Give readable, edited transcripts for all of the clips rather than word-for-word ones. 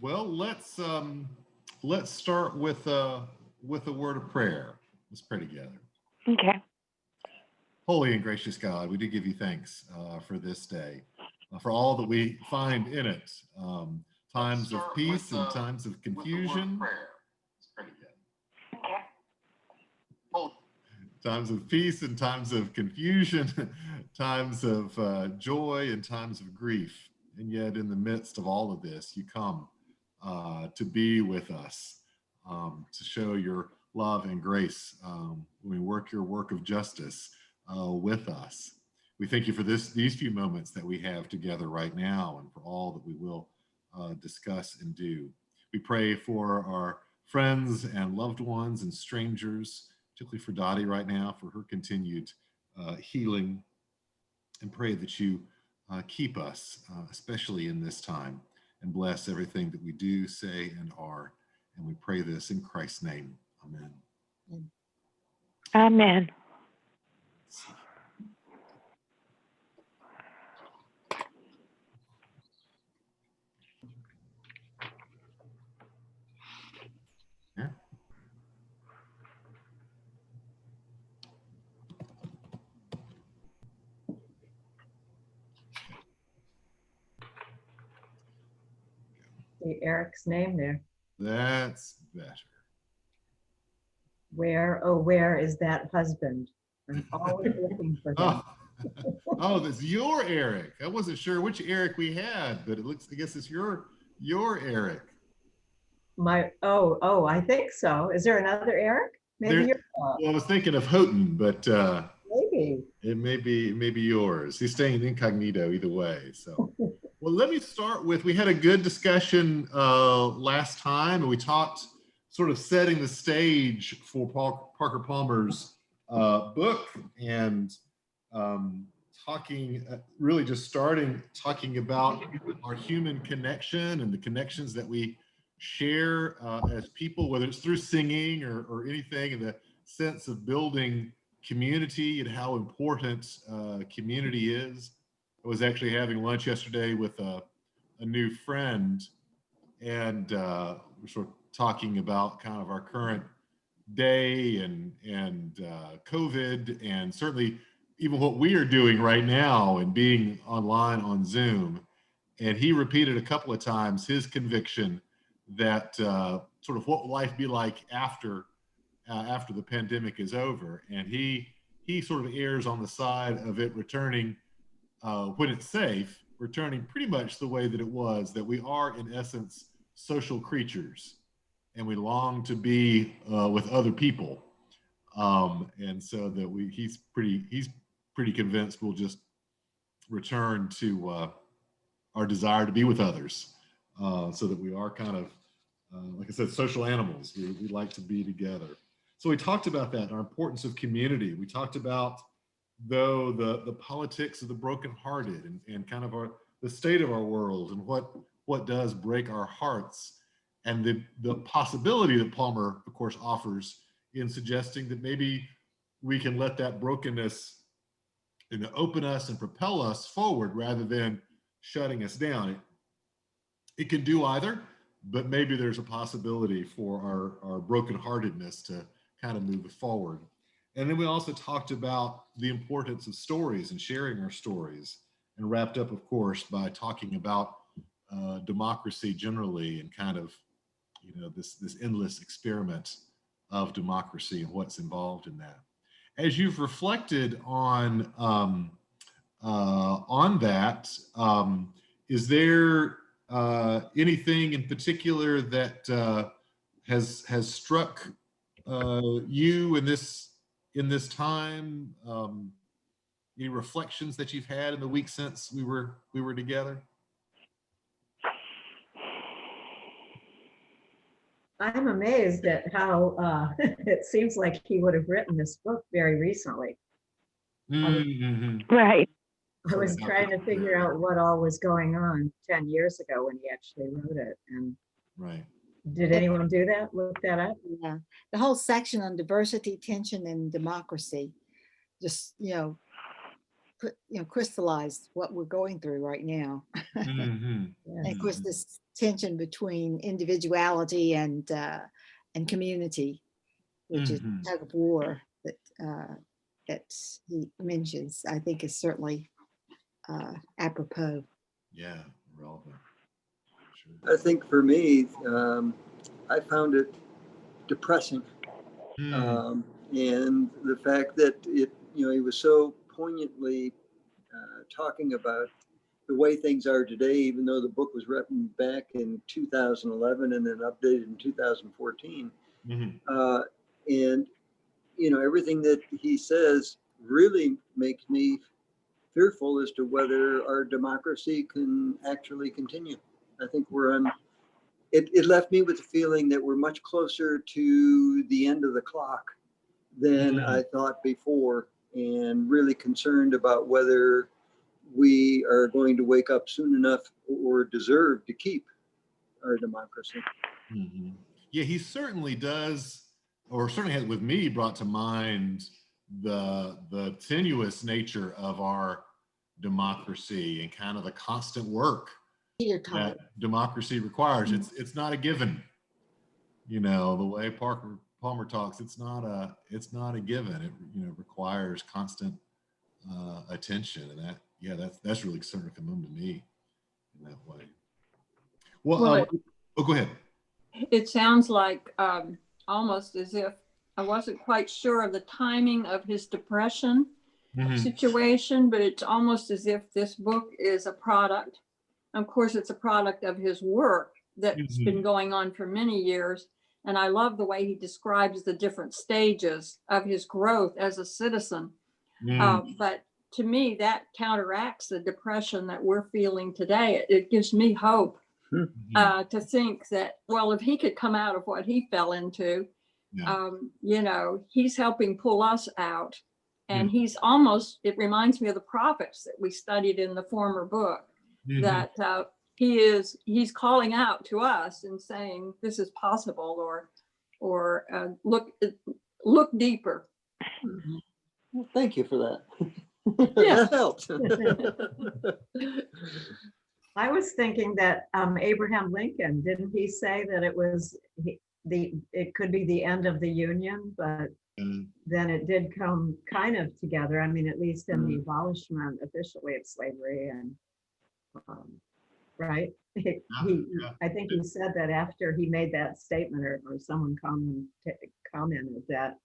Well, let's start with a word of prayer. Let's pray together. Okay. Holy and gracious God, we do give you thanks for this day, for all that we find in it. Times of peace and times of confusion. Let's pray together. Okay. Times of peace and times of confusion, times of joy and times of grief. And yet, in the midst of all of this, you come to be with us, to show your love and grace when we work your work of justice with us. We thank you for these few moments that we have together right now and for all that we will discuss and do. We pray for our friends and loved ones and strangers, particularly for Dottie right now, for her continued healing, and pray that you keep us, especially in this time, and bless everything that we do, say, and are. And we pray this in Christ's name. Amen. Amen. Yeah. See Eric's name there. That's better. Where, oh, where is that husband? I'm always looking for him. Oh, oh, that's your Eric. I wasn't sure which Eric we had, but it looks, I guess it's your Eric. Oh, I think so. Is there another Eric? Maybe There, you're, well, I was thinking of Houghton, but maybe. it may be yours. He's staying incognito either way. So, well, let me start with, we had a good discussion last time, and we talked sort of setting the stage for Parker Palmer's book, and talking, really just starting talking about our human connection and the connections that we share as people, whether it's through singing or anything, in the sense of building community and how important community is. I was actually having lunch yesterday with a new friend, and we're sort of talking about kind of our current day and COVID, and certainly even what we are doing right now and being online on Zoom. And he repeated a couple of times his conviction that sort of what will life be like after the pandemic is over. And he sort of errs on the side of it returning when it's safe, returning pretty much the way that it was, that we are in essence social creatures and we long to be with other people. And so that he's pretty convinced we'll just return to our desire to be with others, so that we are kind of, like I said, social animals. We like to be together. So we talked about that, our importance of community. We talked about, though, the politics of the brokenhearted, and kind of the state of our world, and what does break our hearts, and the possibility that Palmer, of course, offers in suggesting that maybe we can let that brokenness open us and propel us forward rather than shutting us down. It can do either, but maybe there's a possibility for our brokenheartedness to kind of move forward. And then we also talked about the importance of stories and sharing our stories, and wrapped up, of course, by talking about democracy generally, and kind of, this endless experiment of democracy and what's involved in that. As you've reflected on that, is there anything in particular that has struck you in this time? Any reflections that you've had in the week since we were together? I'm amazed at how it seems like he would have written this book very recently. Mm-hmm. Right. I was trying to figure out what all was going on 10 years ago when he actually wrote it. And Right. did anyone do that? Look that up? Yeah, the whole section on diversity, tension, and democracy, just, put, crystallized what we're going through right now. Mhm. And of course, this tension between individuality and community, which is Mhm. tug of war that he mentions, I think is certainly apropos. Yeah, relevant. Sure. I think for me, I found it depressing. Mm. And the fact that he was so poignantly talking about the way things are today, even though the book was written back in 2011 and then updated in 2014. Mhm. And, everything that he says really makes me fearful as to whether our democracy can actually continue. I think we're on, it left me with the feeling that we're much closer to the end of the clock than I thought before, and really concerned about whether we are going to wake up soon enough or deserve to keep our democracy. Mhm. Yeah, he certainly does, or certainly has with me brought to mind the tenuous nature of our democracy and kind of the constant work that democracy requires. It's not a given. The way Palmer talks, it's not a given. It requires constant attention, and that's really starting to come home to me in that way. Well, go ahead. It sounds like almost as if I wasn't quite sure of the timing of his depression situation, but it's almost as if this book is a product. Of course, it's a product of his work that's been going on for many years. And I love the way he describes the different stages of his growth as a citizen. But to me, that counteracts the depression that we're feeling today. It gives me hope to think that, well, if he could come out of what he fell into, he's helping pull us out. And he's almost, it reminds me of the prophets that we studied in the former book, that he's calling out to us and saying, this is possible, or look deeper. Well, thank you for that. Yeah. That helps. I was thinking that Abraham Lincoln, didn't he say that it could be the end of the Union, but then it did come kind of together. I mean, at least in the abolishment officially of slavery, and right? I think he said that after he made that statement, or someone commented that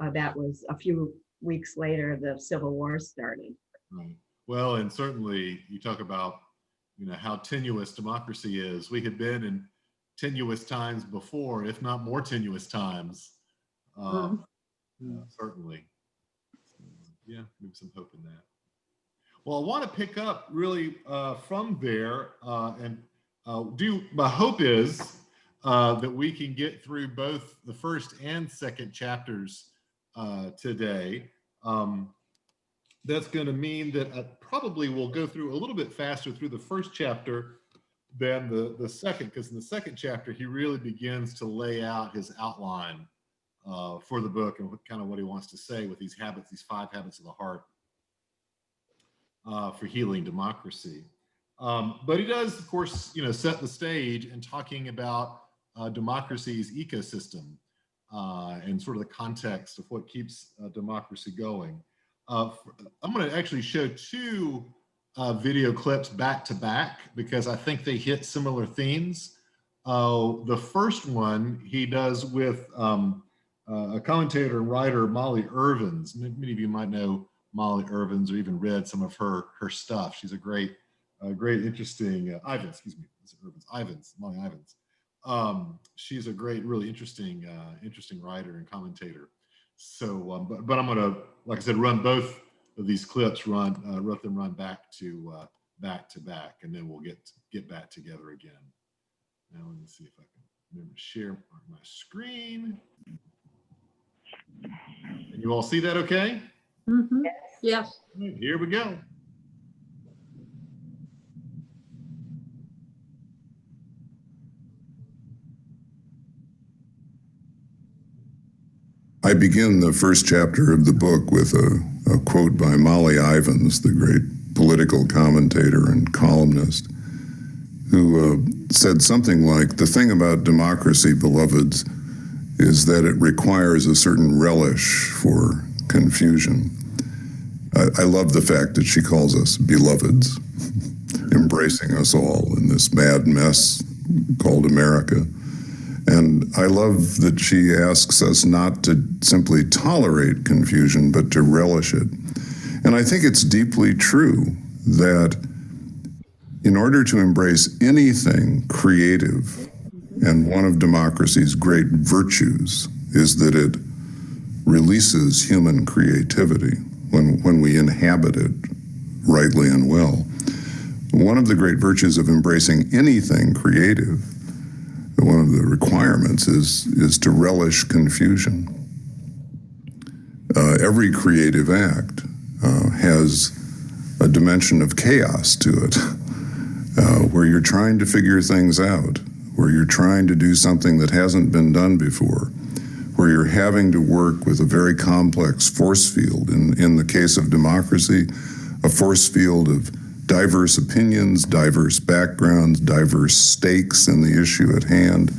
that was a few weeks later the Civil War started. Right. Well, and certainly you talk about how tenuous democracy is. We had been in tenuous times before, if not more tenuous times. Certainly. So, yeah, maybe some hope in that. Well, I want to pick up really from there and my hope is that we can get through both the first and second chapters today. That's going to mean that I probably will go through a little bit faster through the first chapter than the second, because in the second chapter, he really begins to lay out his outline for the book and kind of what he wants to say with these 5 habits of the heart for healing democracy. But he does, of course, set the stage in talking about democracy's ecosystem and sort of the context of what keeps democracy going. I'm going to actually show 2 video clips back to back because I think they hit similar themes. The first one he does with a commentator and writer, Molly Irvins. Many of you might know Molly Irvins or even read some of her stuff. She's a great, interesting, Molly Ivins. She's a great, really interesting writer and commentator. So, but I'm gonna, like I said, run both of these clips, run back to back, and then we'll get back together again. Now let me see if I can remember to share my screen. Can you all see that okay? Yes. Right, here we go. I begin the first chapter of the book with a a quote by Molly Ivins, the great political commentator and columnist, who said something like, "The thing about democracy, beloveds, is that it requires a certain relish for confusion." I love the fact that she calls us beloveds, embracing us all in this mad mess called America. And I love that she asks us not to simply tolerate confusion, but to relish it. And I think it's deeply true that in order to embrace anything creative, and one of democracy's great virtues is that it releases human creativity when we inhabit it rightly and well. One of the great virtues of embracing anything creative, one of the requirements is to relish confusion. Every creative act has a dimension of chaos to it, where you're trying to figure things out, where you're trying to do something that hasn't been done before, where you're having to work with a very complex force field. In the case of democracy, a force field of diverse opinions, diverse backgrounds, diverse stakes in the issue at hand,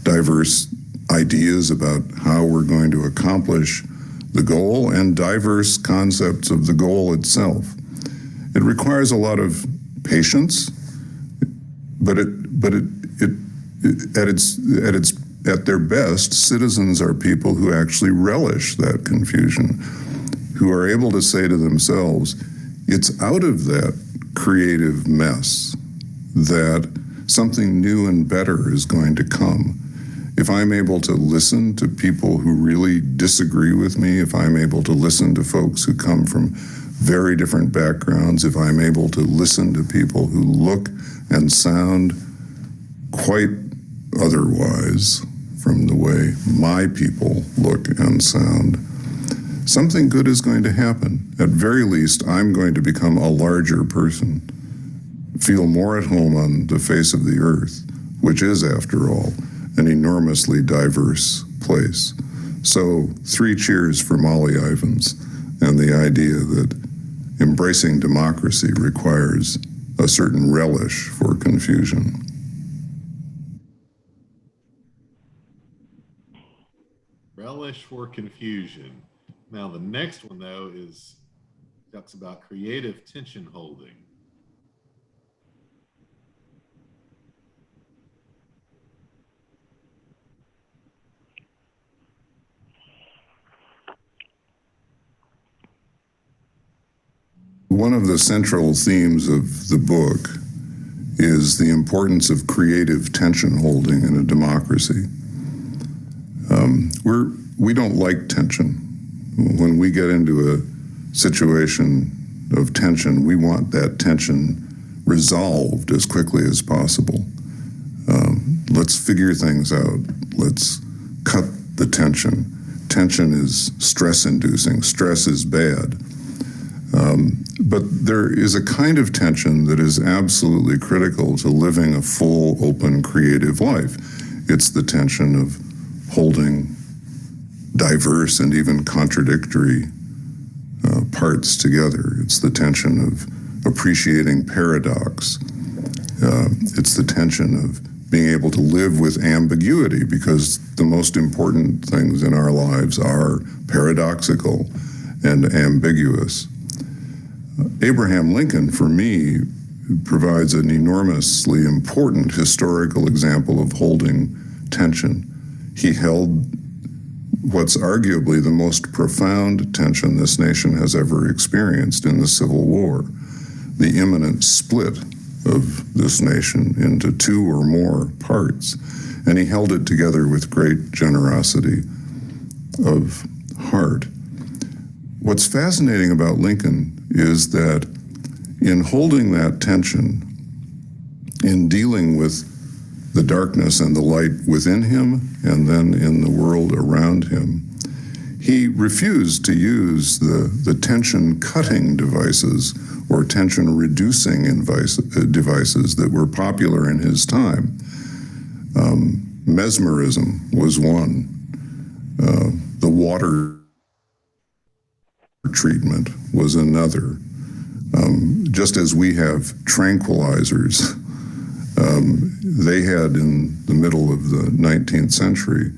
diverse ideas about how we're going to accomplish the goal, and diverse concepts of the goal itself. It requires a lot of patience, but at their best, citizens are people who actually relish that confusion, who are able to say to themselves, it's out of that creative mess that something new and better is going to come. If I'm able to listen to people who really disagree with me, if I'm able to listen to folks who come from very different backgrounds, if I'm able to listen to people who look and sound quite otherwise from the way my people look and sound, something good is going to happen. At very least, I'm going to become a larger person, feel more at home on the face of the earth, which is, after all, an enormously diverse place. So 3 cheers for Molly Ivins and the idea that embracing democracy requires a certain relish for confusion. Relish for confusion. Now, the next one, though, talks about creative tension holding. One of the central themes of the book is the importance of creative tension holding in a democracy. We don't like tension. When we get into a situation of tension, we want that tension resolved as quickly as possible. Let's figure things out. Let's cut the tension. Tension is stress-inducing. Stress is bad. But there is a kind of tension that is absolutely critical to living a full, open, creative life. It's the tension of holding diverse and even contradictory parts together. It's the tension of appreciating paradox. It's the tension of being able to live with ambiguity, because the most important things in our lives are paradoxical and ambiguous. Abraham Lincoln, for me, provides an enormously important historical example of holding tension. He held what's arguably the most profound tension this nation has ever experienced in the Civil War, the imminent split of this nation into 2 or more parts. And he held it together with great generosity of heart. What's fascinating about Lincoln is that in holding that tension, in dealing with the darkness and the light within him and then in the world around him, he refused to use the tension-cutting devices or tension-reducing devices that were popular in his time. Mesmerism was one. The water treatment was another. Just as we have tranquilizers, they had in the middle of the 19th century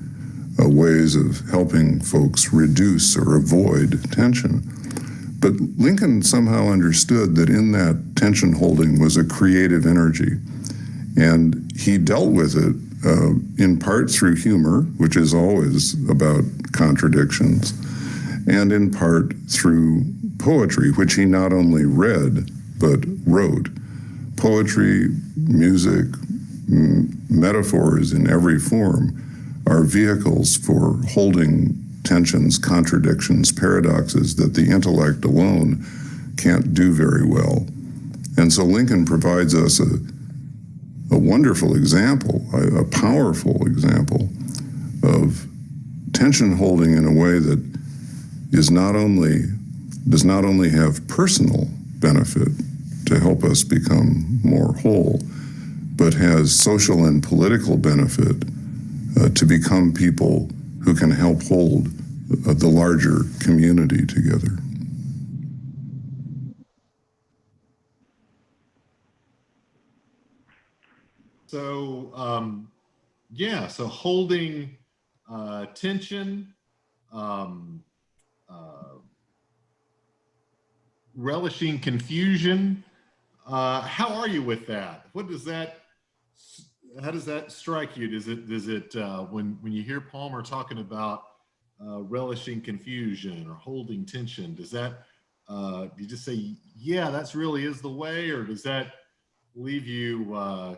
ways of helping folks reduce or avoid tension. But Lincoln somehow understood that in that tension holding was a creative energy. And he dealt with it in part through humor, which is always about contradictions, and in part through poetry, which he not only read, but wrote. Poetry, music, metaphors in every form are vehicles for holding tensions, contradictions, paradoxes that the intellect alone can't do very well. And so Lincoln provides us a wonderful example, a powerful example of tension holding in a way that does not only have personal benefit to help us become more whole, but has social and political benefit to become people who can help hold the larger community together. So, yeah, so holding tension, relishing confusion. How are you with that? How does that strike you? Does it when you hear Palmer talking about relishing confusion or holding tension, does that you just say, yeah, that's really is the way, or does that leave you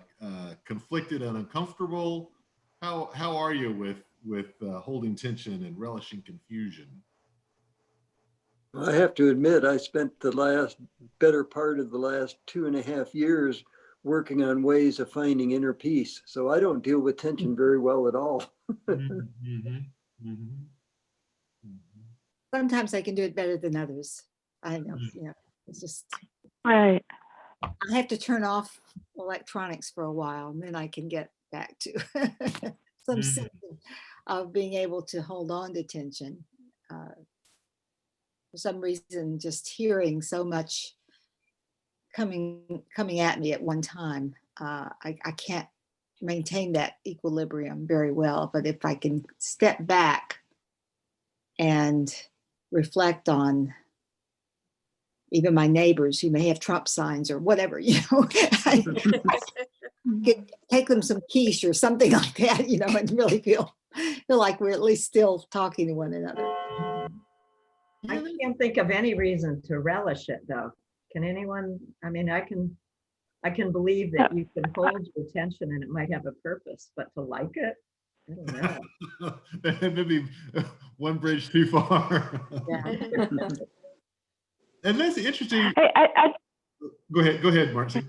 conflicted and uncomfortable? How are you with holding tension and relishing confusion? I have to admit, I spent the better part of the last 2.5 years working on ways of finding inner peace. So I don't deal with tension very well at all. Sometimes I can do it better than others. I know, it's just, Right. I have to turn off electronics for a while, and then I can get back to some sense of being able to hold on to tension. For some reason, just hearing so much coming at me at one time, I can't maintain that equilibrium very well. But if I can step back and reflect on even my neighbors who may have Trump signs or whatever, I could take them some quiche or something like that, and really feel like we're at least still talking to one another. I can't think of any reason to relish it, though. Can anyone? I mean, I can believe that you can hold your attention and it might have a purpose, but to like it, I don't know. Maybe one bridge too far. Yeah. And that's interesting. I Go ahead, Marcy.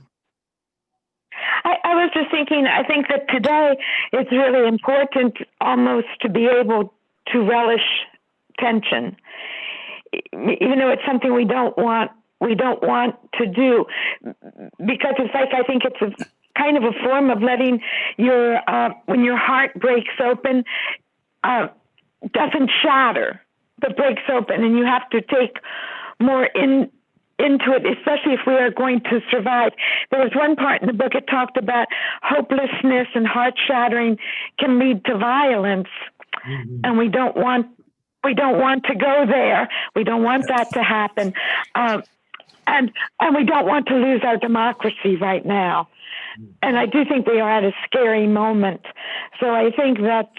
I was just thinking, I think that today it's really important almost to be able to relish tension. It's something we don't want to do, because it's like, I think it's a kind of a form of letting your, when your heart breaks open, doesn't shatter, but breaks open, and you have to take more into it, especially if we are going to survive. There was one part in the book, it talked about hopelessness and heart shattering can lead to violence, and we don't want to go there. We don't want that to happen. And we don't want to lose our democracy right now. And I do think we are at a scary moment. So I think that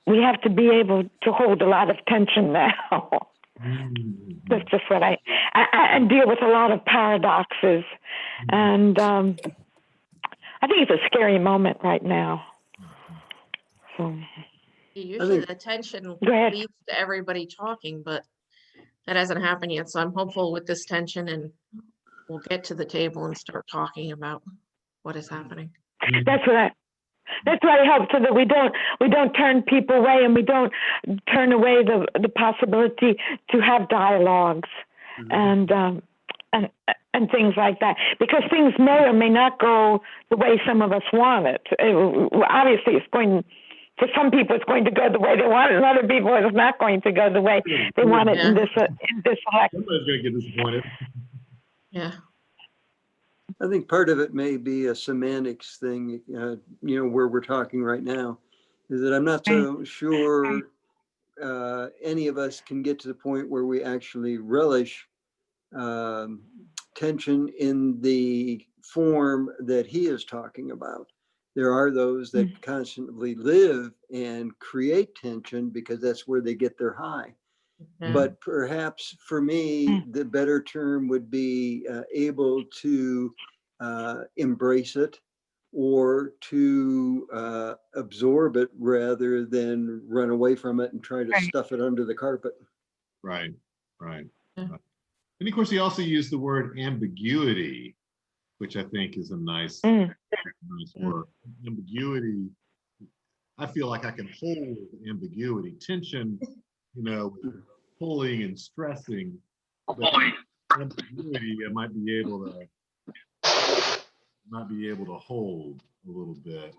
we have to be able to hold a lot of tension now. That's just what and deal with a lot of paradoxes. And I think it's a scary moment right now. So. Usually the tension leads to everybody talking, but that hasn't happened yet. So I'm hopeful with this tension, and we'll get to the table and start talking about what is happening. That's what I hope, so that we don't turn people away, and we don't turn away the possibility to have dialogues and things like that, because things may or may not go the way some of us want it. Obviously, it's going for some people it's going to go the way they want it, and other people it's not going to go the way they want it in this election. Somebody's going to get disappointed. Yeah. I think part of it may be a semantics thing, where we're talking right now, is that I'm not so sure any of us can get to the point where we actually relish tension in the form that he is talking about. There are those that constantly live and create tension because that's where they get their high. But perhaps for me, the better term would be able to embrace it or to absorb it rather than run away from it and try to stuff it under the carpet. Right. And of course, he also used the word ambiguity, which I think is a nice word. Ambiguity, I feel like I can hold ambiguity, tension, pulling and stressing. But ambiguity, I might be able to hold a little bit.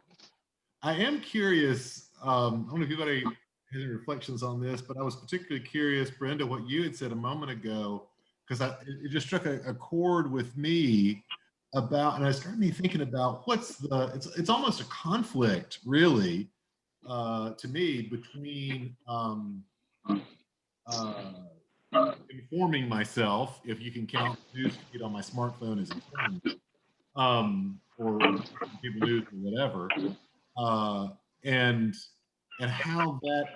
I am curious, I don't know if anybody has any reflections on this, but I was particularly curious, Brenda, what you had said a moment ago, because it just struck a chord with me about, and I started me thinking about it's almost a conflict, really, to me, between informing myself, if you can count newsfeed on my smartphone as informing, or people news or whatever, and how that,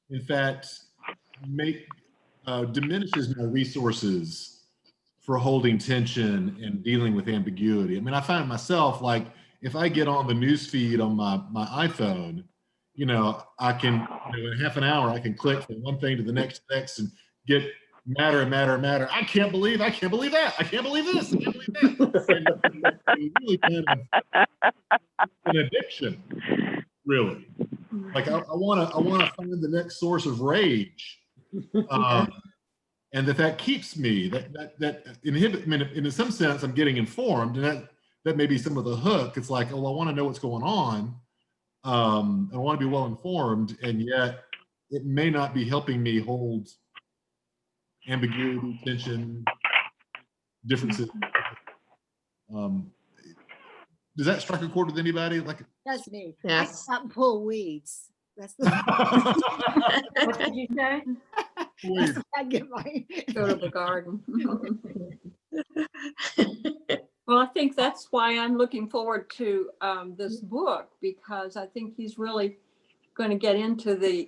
in fact, diminishes my resources for holding tension and dealing with ambiguity. I mean, I find myself, like, if I get on the news feed on my iPhone, I can, in half an hour, I can click from one thing to the next and get matter. I can't believe that. I can't believe this. I can't believe that. And it's really kind of an addiction, really. Like I want to find the next source of rage. And that keeps me, that inhibit. I mean, in some sense, I'm getting informed, and that may be some of the hook. It's like, oh, I want to know what's going on. I want to be well informed, and yet it may not be helping me hold ambiguity, tension, differences. Does that strike a chord with anybody? Like, That's me. Yes. I stop and pull weeds. That's the What did you say? that's what I get my Go to the garden. Well, I think that's why I'm looking forward to this book, because I think he's really going to get into the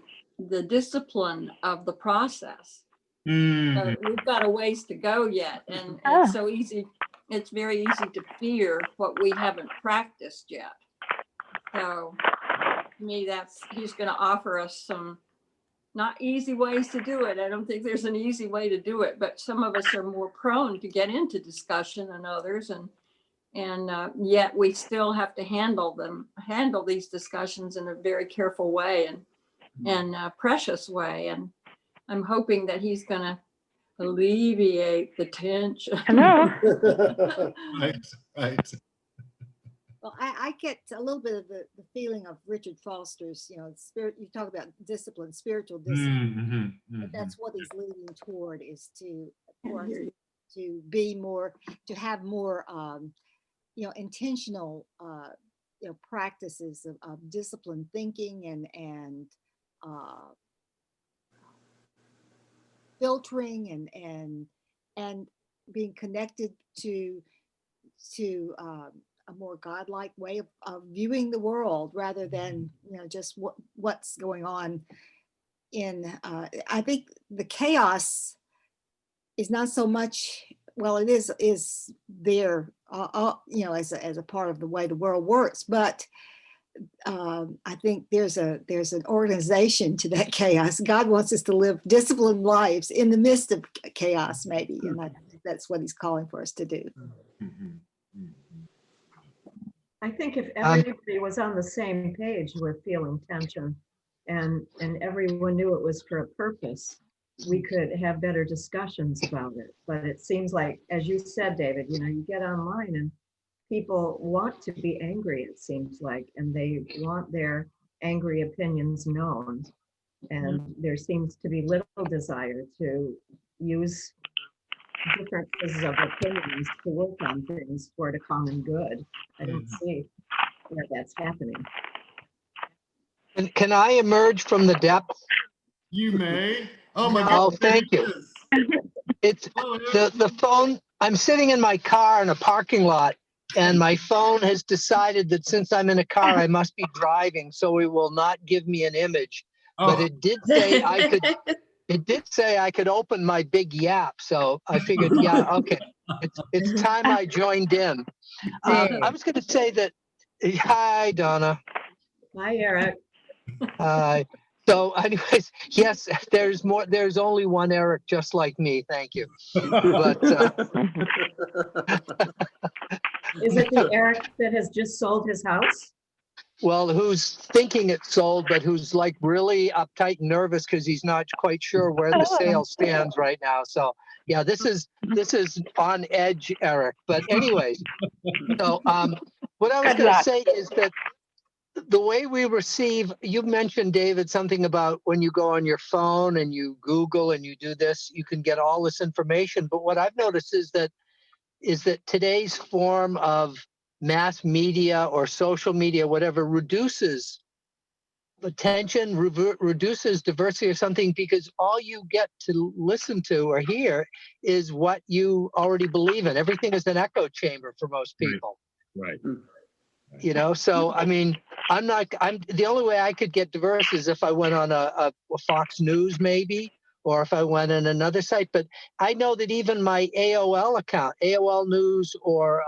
discipline of the process. So we've got a ways to go yet, and it's so easy. It's very easy to fear what we haven't practiced yet. So to me, he's going to offer us some not easy ways to do it. I don't think there's an easy way to do it, but some of us are more prone to get into discussion than others, and yet we still have to handle these discussions in a very careful way and precious way. And I'm hoping that he's going to alleviate the tension. Right. Well, I get a little bit of the feeling of Richard Foster's, spirit. You talk about discipline, spiritual discipline. But that's what he's leading toward, is to be more, to have more, intentional, practices of disciplined thinking and filtering and being connected to a more godlike way of viewing the world, rather than just what's going on in I think the chaos is not so much, well, it is there as a part of the way the world works, but I think there's an organization to that chaos. God wants us to live disciplined lives in the midst of chaos, maybe, and I think that's what he's calling for us to do. I think if everybody was on the same page with feeling tension and everyone knew it was for a purpose, we could have better discussions about it. But it seems like, as you said, David, you get online and people want to be angry, it seems like, and they want their angry opinions known. And there seems to be little desire to use differences of opinions to work on things toward a common good. I don't see where that's happening. And can I emerge from the depths? You may. Oh my Oh, God. thank you. It's the phone. I'm sitting in my car in a parking lot, and my phone has decided that since I'm in a car, I must be driving, so it will not give me an image. But it did say I could. It did say I could open my big yap, so I figured, yeah, okay, it's time I joined in. I was going to say that. Hi, Donna. Hi, Eric. Hi. So, anyways, yes, there's more. There's only one Eric, just like me. Thank you. But Is it the Eric that has just sold his house? well, who's thinking it's sold, but who's like really uptight and nervous because he's not quite sure where the sale stands right now. So, yeah, this is on edge, Eric. But anyways, so what I was going to say is that the way we receive, you mentioned, David, something about when you go on your phone and you Google and you do this, you can get all this information. But what I've noticed is that today's form of mass media or social media, whatever, reduces attention, reduces diversity or something, because all you get to listen to or hear is what you already believe in. Everything is an echo chamber for most people. Right. You know, so I mean, I'm the only way I could get diverse is if I went on a Fox News maybe, or if I went on another site. But I know that even my AOL account, AOL News, or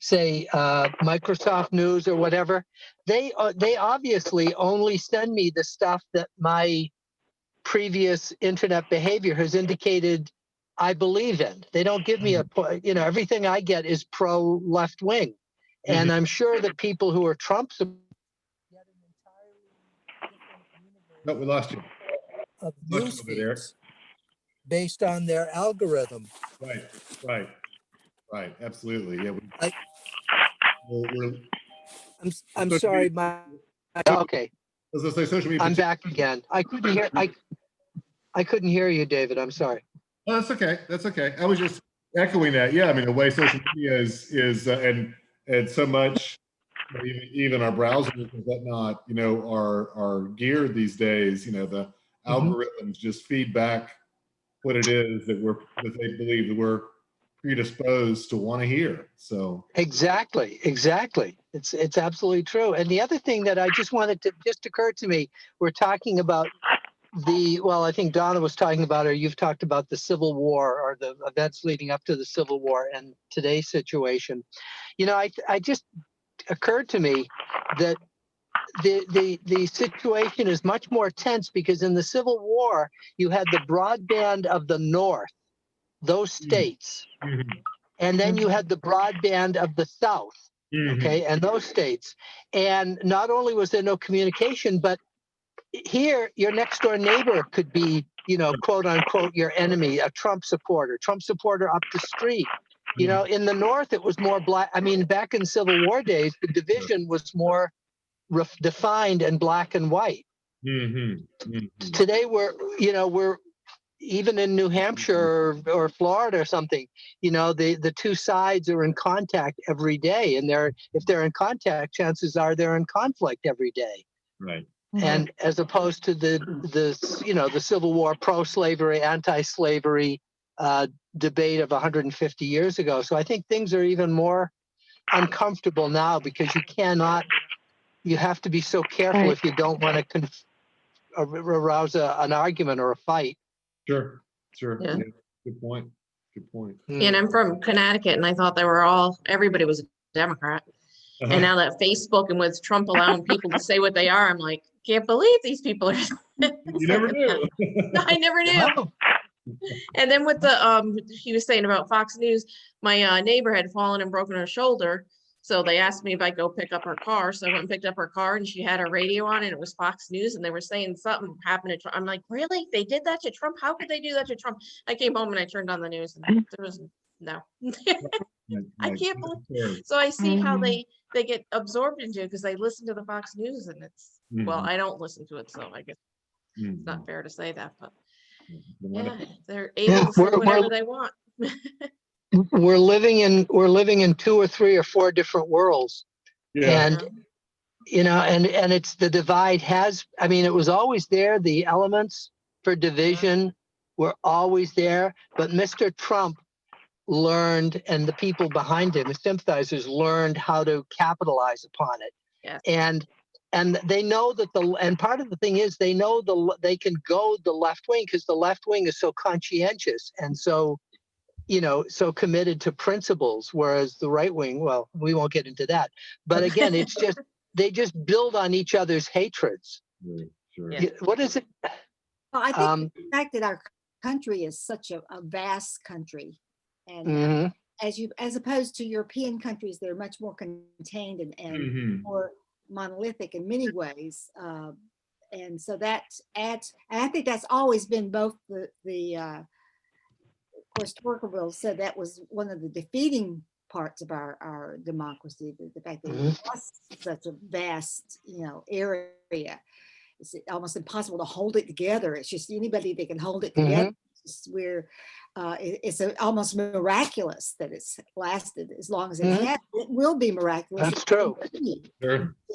say Microsoft News or whatever, they obviously only send me the stuff that my previous internet behavior has indicated I believe in. They don't give me everything I get is pro left wing. And I'm sure that people who are Trump supporters get an entirely different universe. No, we lost you. Of news feeds based on their algorithm. Right. Absolutely. Yeah. I'm sorry. Okay. As I say, social media. I'm back again. I couldn't hear you, David. I'm sorry. Oh, that's okay. That's okay. I was just echoing that. Yeah. I mean, the way social media is and so much, even our browsers and whatnot, are geared these days. The algorithms just feed back what it is that they believe that we're predisposed to want to hear. So exactly. It's absolutely true. And the other thing that I just wanted to occurred to me, we're talking about I think Donna was talking about, or you've talked about the Civil War or the events leading up to the Civil War and today's situation. I just occurred to me that the situation is much more tense because in the Civil War, you had the broadband of the North, those states, and then you had the broadband of the South, okay, and those states. And not only was there no communication, but here, your next door neighbor could be, quote unquote, your enemy, a Trump supporter up the street. In the North, it was more black. I mean, back in Civil War days, the division was more defined and black and white. Today, we're even in New Hampshire or Florida or something, the two sides are in contact every day. And if they're in contact, chances are they're in conflict every day. Right. And as opposed to the Civil War, pro-slavery, anti-slavery debate of 150 years ago. So I think things are even more uncomfortable now because you have to be so careful if you don't want to arouse an argument or a fight. Sure. Yeah. Good point. And I'm from Connecticut, and I thought everybody was a Democrat. And now that Facebook and with Trump allowing people to say what they are, I'm like, can't believe these people are. You never knew. I never knew. And then with he was saying about Fox News, my neighbor had fallen and broken her shoulder. So they asked me if I'd go pick up her car. So I went and picked up her car, and she had her radio on, and it was Fox News, and they were saying something happened to Trump. I'm like, really? They did that to Trump? How could they do that to Trump? I came home and I turned on the news, and there was no. I can't believe. So I see how they they get absorbed into because they listen to the Fox News and it's, well, I don't listen to it, so I guess it's not fair to say that, but yeah, they're able to say whatever they want. We're living in 2 or 3 or 4 different worlds. Yeah. And and it's the divide it was always there. The elements for division were always there, but Mr. Trump learned, and the people behind him, the sympathizers, learned how to capitalize upon it. Yes. And they know that and part of the thing is they know they can go the left wing because the left wing is so conscientious and so so committed to principles, whereas the right wing, well, we won't get into that. But again, it's just they just build on each other's hatreds. Sure. Yeah. What is it? Well, I think the fact that our country is such a vast country, and as opposed to European countries, they're much more contained and more monolithic in many ways. And so that adds, and I think that's always been both of course, Tocqueville said that was one of the defeating parts of our democracy, the fact that it was such a vast, area. It's almost impossible to hold it together. It's just anybody that can hold it together. It's almost miraculous that it's lasted as long as it has. It will be miraculous. That's true.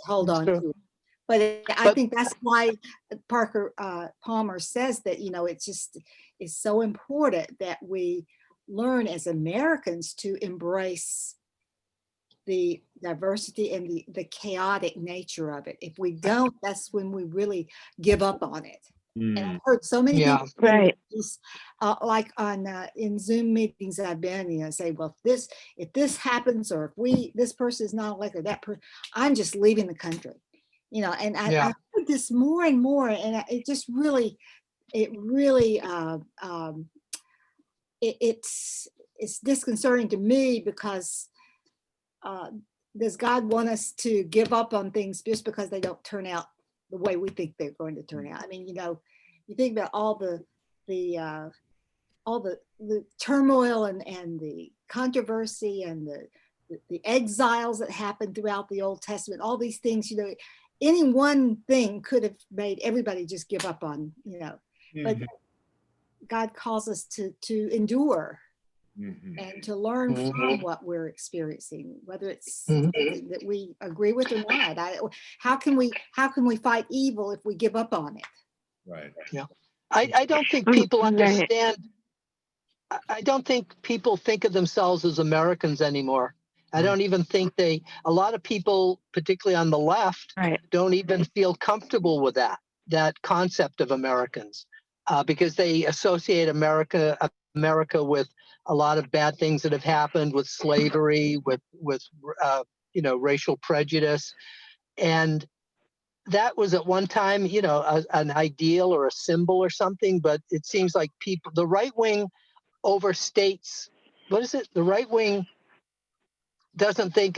Hold on to it. But I think that's why Parker Palmer says that, it's so important that we learn as Americans to embrace the diversity and the chaotic nature of it. If we don't, that's when we really give up on it. And I've heard so many people, like in Zoom meetings I've been, say, well, if this happens, or if this person is not elected, that person, I'm just leaving the country. And I heard this more and more, and it just really, it's disconcerting to me because does God want us to give up on things just because they don't turn out the way we think they're going to turn out? I mean, you think about all the turmoil and the controversy and the exiles that happened throughout the Old Testament, all these things, any one thing could have made everybody just give up on, but God calls us to endure and to learn from what we're experiencing, whether it's something that we agree with or not. How can we fight evil if we give up on it? Right. Yeah. I don't think people understand. I don't think people think of themselves as Americans anymore. I don't even think a lot of people, particularly on the left, don't even feel comfortable with that concept of Americans, because they associate America with a lot of bad things that have happened, with slavery, with racial prejudice. And that was at one time, an ideal or a symbol or something, but it seems like the right wing overstates, the right wing doesn't think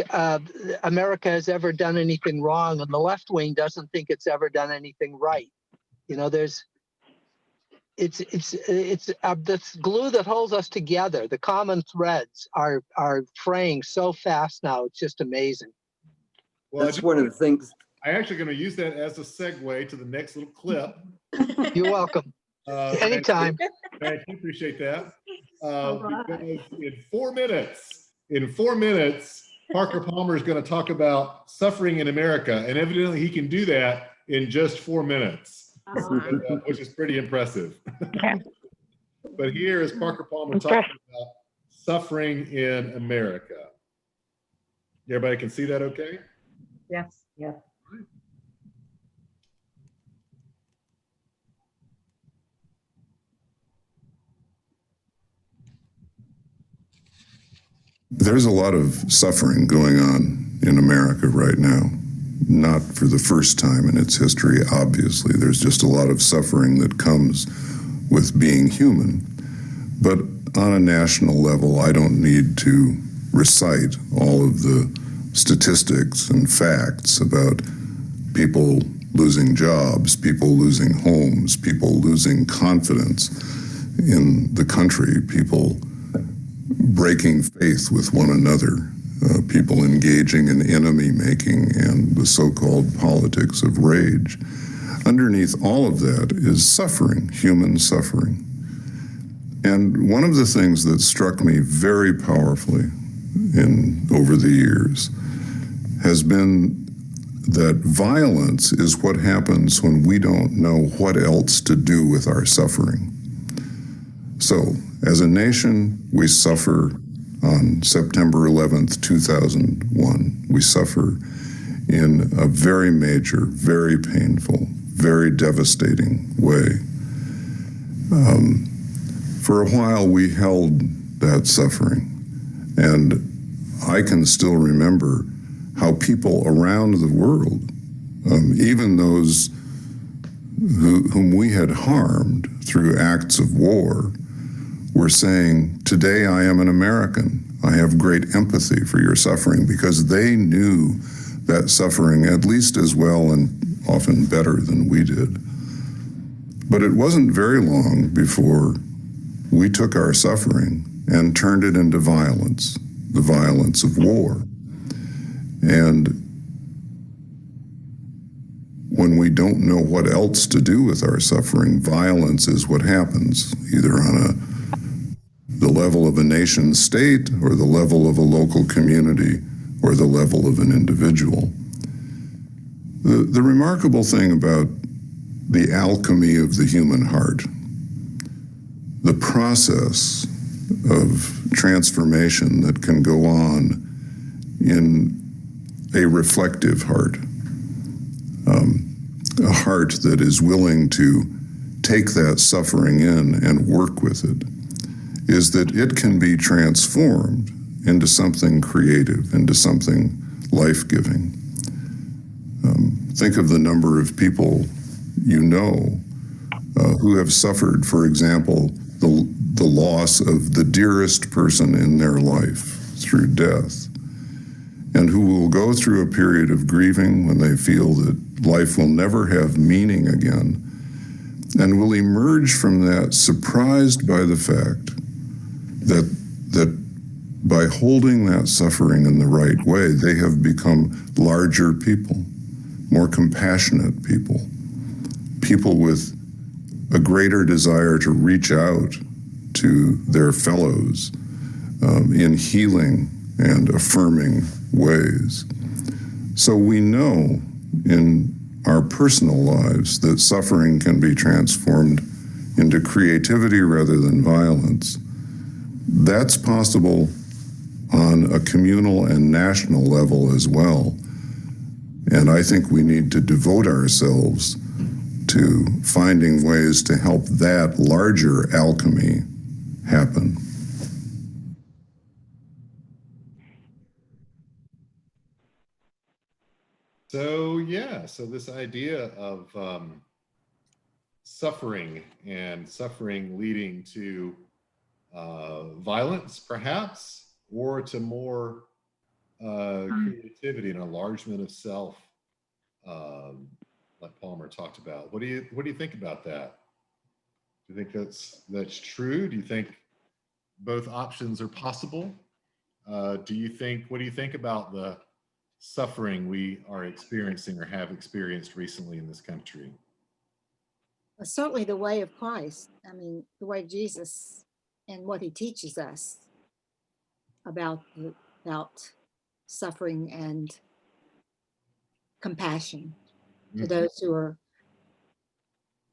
America has ever done anything wrong, and the left wing doesn't think it's ever done anything right. It's the glue that holds us together. The common threads are fraying so fast now. It's just amazing. Well, that's one of the things. I'm actually going to use that as a segue to the next little clip. You're welcome. Anytime. Thank you. Appreciate that. Because in 4 minutes, Parker Palmer is going to talk about suffering in America, and evidently he can do that in just 4 minutes, which is pretty impressive. But here is Parker Palmer talking about suffering in America. Everybody can see that okay? Yes, yes. There's a lot of suffering going on in America right now. Not for the first time in its history, obviously. There's just a lot of suffering that comes with being human. But on a national level, I don't need to recite all of the statistics and facts about people losing jobs, people losing homes, people losing confidence in the country, people breaking faith with one another. people engaging in enemy making and the so-called politics of rage. Underneath all of that is suffering, human suffering. And one of the things that struck me very powerfully over the years has been that violence is what happens when we don't know what else to do with our suffering. So, as a nation, we suffer on September 11th, 2001. We suffer in a very major, very painful, very devastating way. For a while, we held that suffering. And I can still remember how people around the world, even those whom we had harmed through acts of war, were saying, "Today I am an American. I have great empathy for your suffering," because they knew that suffering at least as well and often better than we did. But it wasn't very long before we took our suffering and turned it into violence, the violence of war. And when we don't know what else to do with our suffering, violence is what happens, either on the level of a nation state or the level of a local community or the level of an individual. The remarkable thing about the alchemy of the human heart, the process of transformation that can go on in a reflective heart, a heart that is willing to take that suffering in and work with it, is that it can be transformed into something creative, into something life-giving. Think of the number of people you know who have suffered, for example, the loss of the dearest person in their life through death, and who will go through a period of grieving when they feel that life will never have meaning again, and will emerge from that surprised by the fact that by holding that suffering in the right way, they have become larger people, more compassionate people, people with a greater desire to reach out to their fellows in healing and affirming ways. So we know in our personal lives that suffering can be transformed into creativity rather than violence. That's possible on a communal and national level as well. And I think we need to devote ourselves to finding ways to help that larger alchemy happen. So yeah, so this idea of suffering and suffering leading to violence, perhaps, or to more creativity and enlargement of self, like Palmer talked about. What do you think about that? Do you think that's true? Do you think both options are possible? What do you think about the suffering we are experiencing or have experienced recently in this country? Certainly the way of Christ. I mean, the way of Jesus and what he teaches us about suffering and compassion to those who are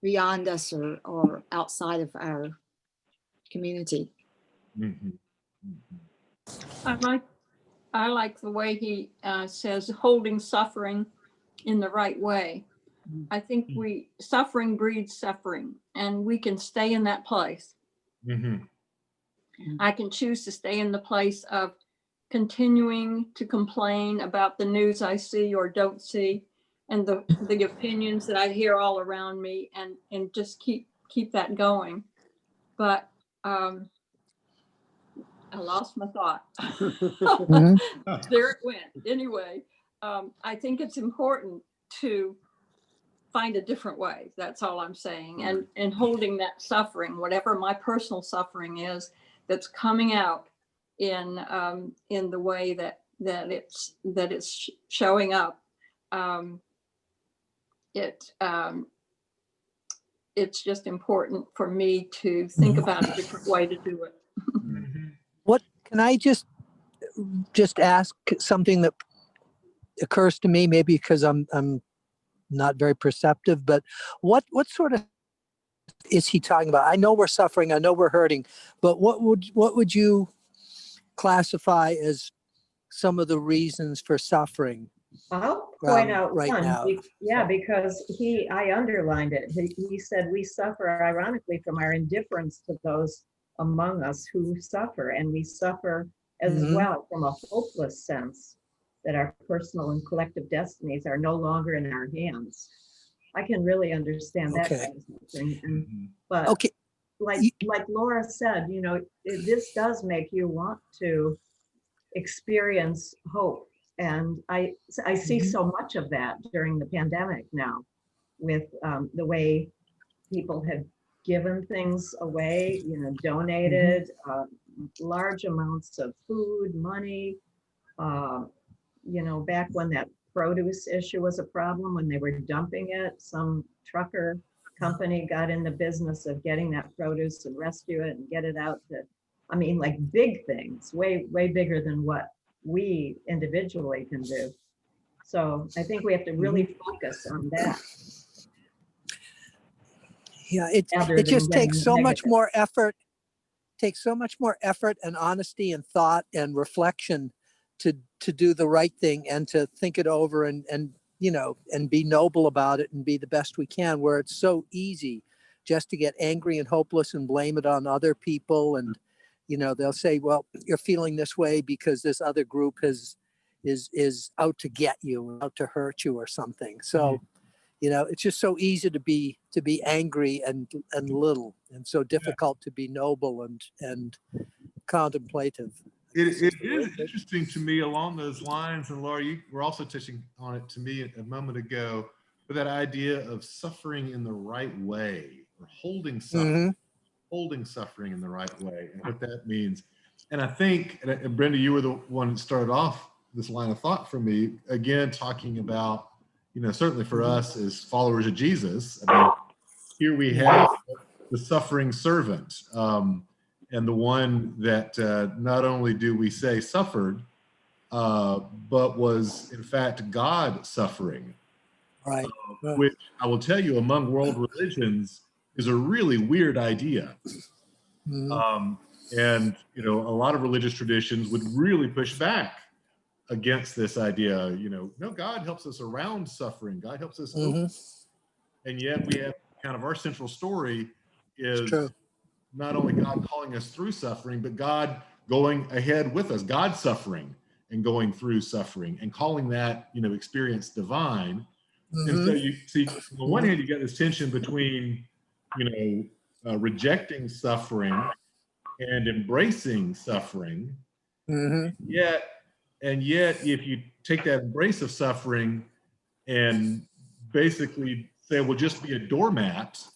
beyond us or outside of our community. Mm-hmm. Mm-hmm. I like the way he says holding suffering in the right way. I think suffering breeds suffering, and we can stay in that place. Mm-hmm. I can choose to stay in the place of continuing to complain about the news I see or don't see, and the opinions that I hear all around me, and just keep that going. But I lost my thought. There it went. Anyway, I think it's important to find a different way. That's all I'm saying. And holding that suffering, whatever my personal suffering is, that's coming out in the way that that it's showing up. It's just important for me to think about a different way to do it. What can I just ask something that occurs to me, maybe because I'm not very perceptive, but what sort of is he talking about? I know we're suffering, I know we're hurting, but what would you classify as some of the reasons for suffering? I'll point out right one, now. because I underlined it. He said we suffer ironically from our indifference to those among us who suffer, and we suffer as well from a hopeless sense that our personal and collective destinies are no longer in our hands. I can really understand that kind of thing. But like Laura said, this does make you want to experience hope. And I see so much of that during the pandemic now, with the way people have given things away, donated large amounts of food, money. Back when that produce issue was a problem, when they were dumping it, some trucker company got in the business of getting that produce and rescue it and get it out to, like big things, way bigger than what we individually can do. So I think we have to really focus on that. Yeah, it just takes so much more effort. Takes so much more effort and honesty and thought and reflection to do the right thing and to think it over and be noble about it and be the best we can, where it's so easy just to get angry and hopeless and blame it on other people. And they'll say, well, you're feeling this way because this other group is out to get you, out to hurt you or something. So it's just so easy to be angry and little, and so difficult to be noble and contemplative. It is interesting to me along those lines, and Laura, you were also touching on it to me a moment ago, but that idea of suffering in the right way, or holding suffering in the right way, and what that means. And I think, and Brenda, you were the one that started off this line of thought for me, again, talking about, certainly for us as followers of Jesus, here we have the suffering servant. And the one that not only do we say suffered, but was in fact God suffering. Right. Which I will tell you, among world religions, is a really weird idea. And a lot of religious traditions would really push back against this idea. No, God helps us around suffering. God helps us over. And yet we have kind of our central story is not only God calling us through suffering, but God going ahead with us, God suffering and going through suffering and calling that, experience divine. And so you see, on the one hand, you get this tension between, rejecting suffering and embracing suffering. And yet, if you take that embrace of suffering and basically say, well, just be a doormat,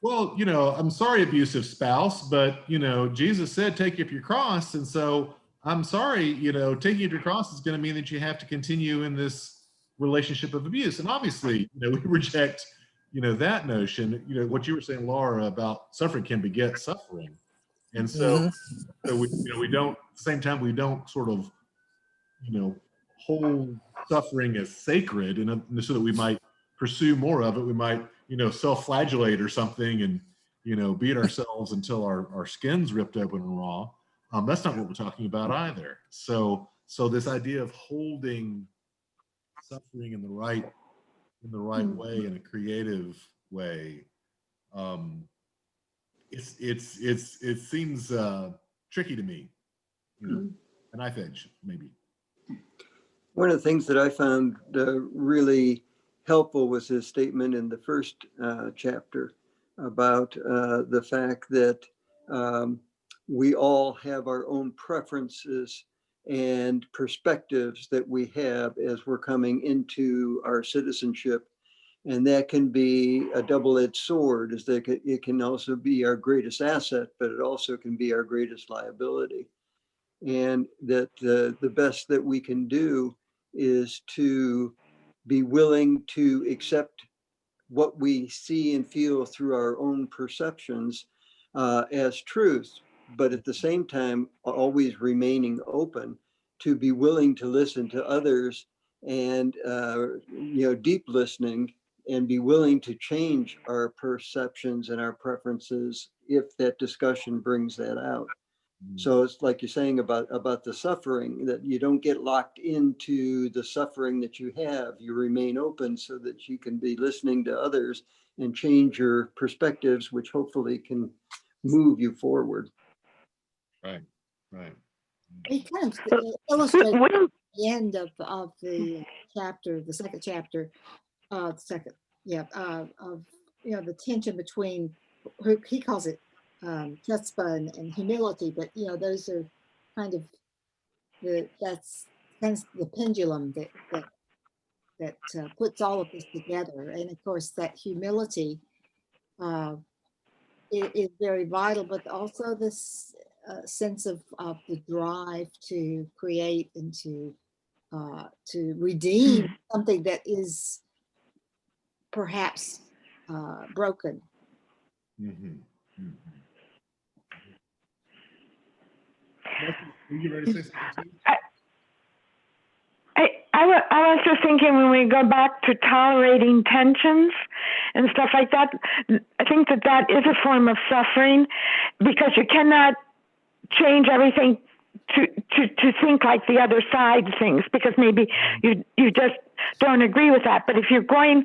I'm sorry, abusive spouse, but, Jesus said, take up your cross. And so I'm sorry, taking up your cross is going to mean that you have to continue in this relationship of abuse. And obviously, we reject, that notion, what you were saying, Laura, about suffering can beget suffering. And so, we don't, at the same time, we don't sort of, hold suffering as sacred, and so that we might pursue more of it. We might, self-flagellate or something and, beat ourselves until our skin's ripped open and raw. That's not what we're talking about either. So this idea of holding suffering in the right way, in a creative way, it seems tricky to me, a knife edge maybe. One of the things that I found really helpful was his statement in the first chapter about the fact that we all have our own preferences and perspectives that we have as we're coming into our citizenship. And that can be a double-edged sword, as it can also be our greatest asset, but it also can be our greatest liability. and that the best that we can do is to be willing to accept what we see and feel through our own perceptions as truth, but at the same time, always remaining open to be willing to listen to others and, deep listening, and be willing to change our perceptions and our preferences if that discussion brings that out. So it's like you're saying about the suffering, that you don't get locked into the suffering that you have. You remain open so that you can be listening to others and change your perspectives, which hopefully can move you forward. Right, right. It kind of illustrates the end of the chapter, the second chapter, of the tension between, he calls it Tespa and humility, but those are kind of that's kind of the pendulum that puts all of this together. And of course, that humility is very vital, but also this sense of the drive to create and to redeem something that is perhaps broken. Mm-hmm. Mm-hmm. Are you ready to say something too? I was just thinking, when we go back to tolerating tensions and stuff like that, I think that is a form of suffering, because you cannot change everything to think like the other side thinks, because maybe you just don't agree with that. But if you're going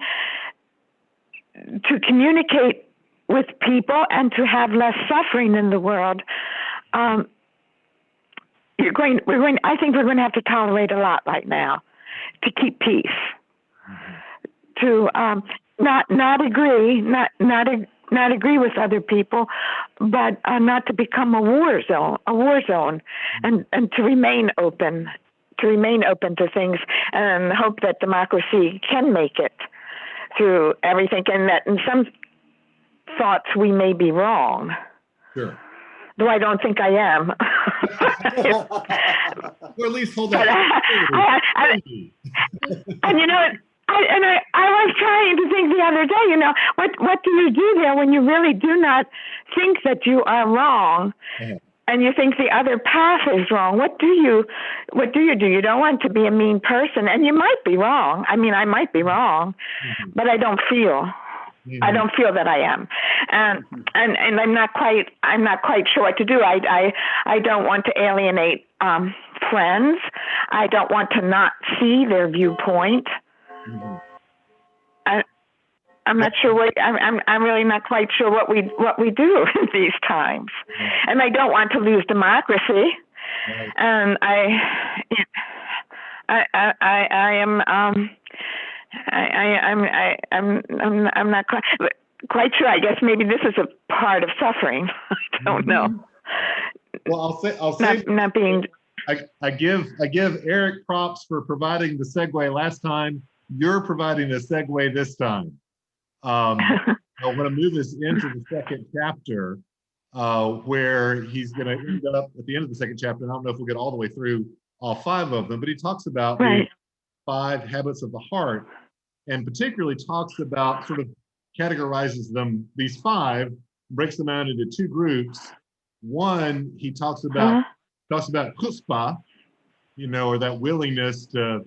to communicate with people and to have less suffering in the world, I think we're going to have to tolerate a lot right now to keep peace, to not agree with other people, but not to become a war zone, and to remain open to things, and hope that democracy can make it through everything, and that in some thoughts we may be wrong. Sure. Though I don't think I am. Or at least hold that. And I was trying to think the other day, what do you do there when you really do not think that you are wrong, and you think the other path is wrong? What do you do? You don't want to be a mean person, and you might be wrong. I mean, I might be wrong, but I don't feel. I don't feel that I am, and I'm not quite sure what to do. I don't want to alienate friends. I don't want to not see their viewpoint. I'm not sure what I'm really not quite sure what we do in these times, and I don't want to lose democracy. And I'm not quite sure. I guess maybe this is a part of suffering. I don't know. Well, I'll say not being. I give Eric props for providing the segue last time. You're providing a segue this time. I want to move us into the second chapter, where he's going to end up at the end of the second chapter. And I don't know if we'll get all the way through all 5 of them, but he talks about the 5 habits of the heart, and particularly talks about, sort of categorizes them, these 5, breaks them out into 2 groups. One, he talks about chutzpah, or that willingness to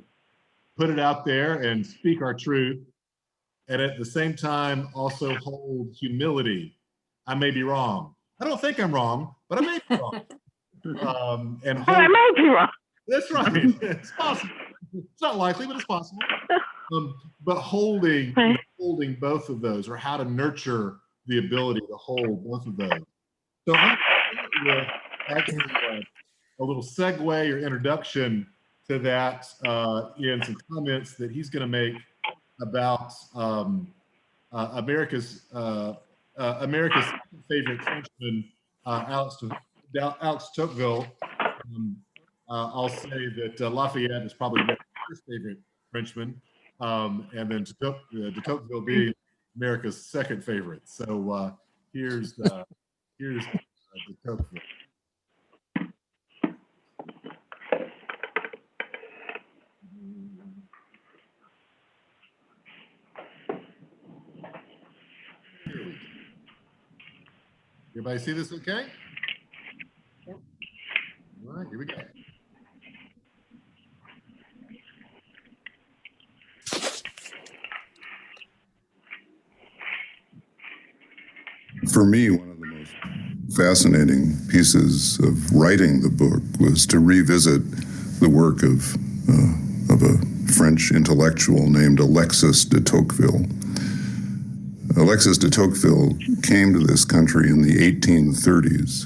put it out there and speak our truth, and at the same time also hold humility. I may be wrong. I don't think I'm wrong, but I may be wrong. And hold, I might be wrong. That's right. It's possible. It's not likely, but it's possible. But holding both of those, or how to nurture the ability to hold both of those. So I'm with actually a little segue or introduction to that in some comments that he's going to make about America's favorite Frenchman, Alex Tocqueville. I'll say that Lafayette is probably his favorite Frenchman, and then de Tocqueville being America's second favorite. So here's de Tocqueville. Everybody see this okay? Yep. All right, here we go. For me, one of the most fascinating pieces of writing the book was to revisit the work of a French intellectual named Alexis de Tocqueville. Alexis de Tocqueville came to this country in the 1830s,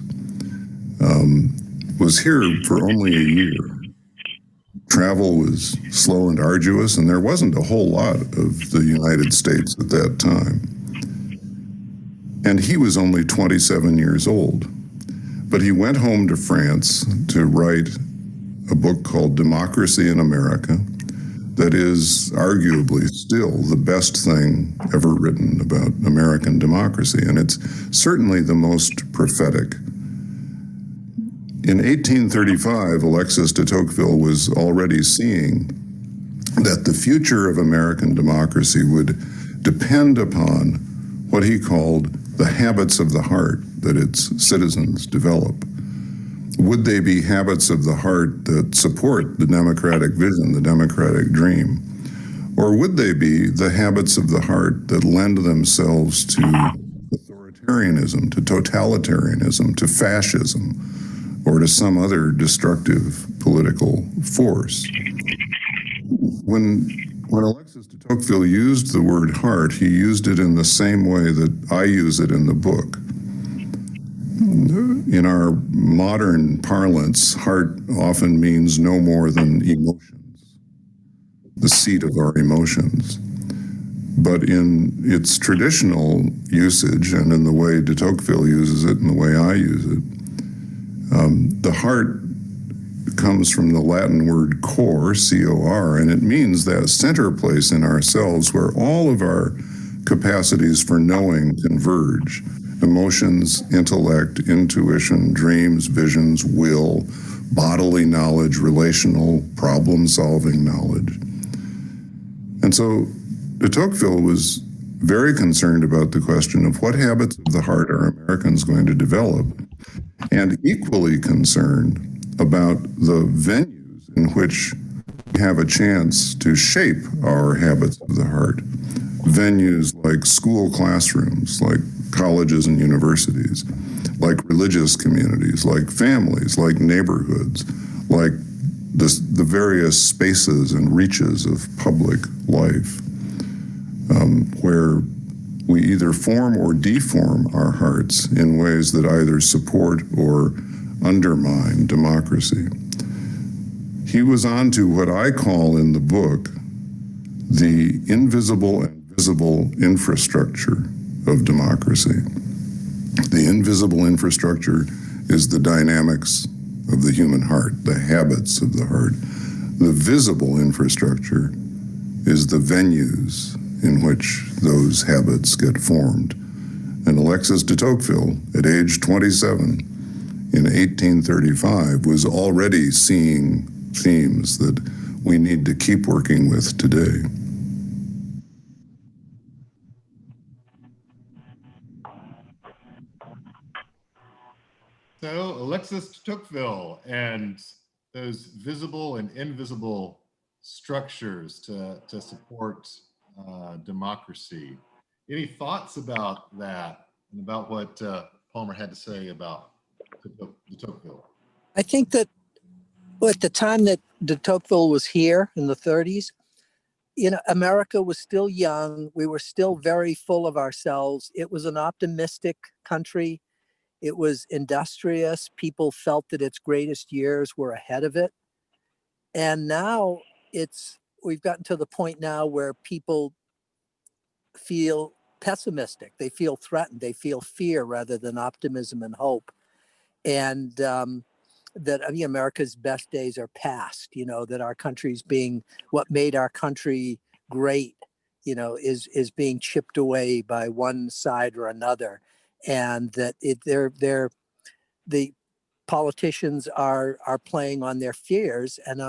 was here for only a year. Travel was slow and arduous, and there wasn't a whole lot of the United States at that time. And he was only 27 years old. But he went home to France to write a book called Democracy in America that is arguably still the best thing ever written about American democracy. And it's certainly the most prophetic. In 1835, Alexis de Tocqueville was already seeing that the future of American democracy would depend upon what he called the habits of the heart that its citizens develop. Would they be habits of the heart that support the democratic vision, the democratic dream? Or would they be the habits of the heart that lend themselves to authoritarianism, to totalitarianism, to fascism, or to some other destructive political force? When Alexis de Tocqueville used the word heart, he used it in the same way that I use it in the book. In our modern parlance, heart often means no more than emotions, the seat of our emotions. But in its traditional usage, and in the way de Tocqueville uses it and the way I use it, the heart comes from the Latin word cor, C-O-R, and it means that center place in ourselves where all of our capacities for knowing converge. Emotions, intellect, intuition, dreams, visions, will, bodily knowledge, relational, problem-solving knowledge. And so de Tocqueville was very concerned about the question of what habits of the heart are Americans going to develop, and equally concerned about the venues in which we have a chance to shape our habits of the heart. Venues like school classrooms, like colleges and universities, like religious communities, like families, like neighborhoods, like the various spaces and reaches of public life, where we either form or deform our hearts in ways that either support or undermine democracy. He was on to what I call in the book the invisible and visible infrastructure of democracy. The invisible infrastructure is the dynamics of the human heart, the habits of the heart. The visible infrastructure is the venues in which those habits get formed. And Alexis de Tocqueville, at age 27, in 1835, was already seeing themes that we need to keep working with today. So Alexis de Tocqueville and those visible and invisible structures to support democracy. Any thoughts about that and about what Palmer had to say about de Tocqueville? I think that at the time that de Tocqueville was here in the 30s, America was still young. We were still very full of ourselves. It was an optimistic country. It was industrious. People felt that its greatest years were ahead of it. And now we've gotten to the point now where people feel pessimistic. They feel threatened. They feel fear rather than optimism and hope. And that America's best days are past, that our country's being, what made our country great, is being chipped away by one side or another. And that the politicians are playing on their fears and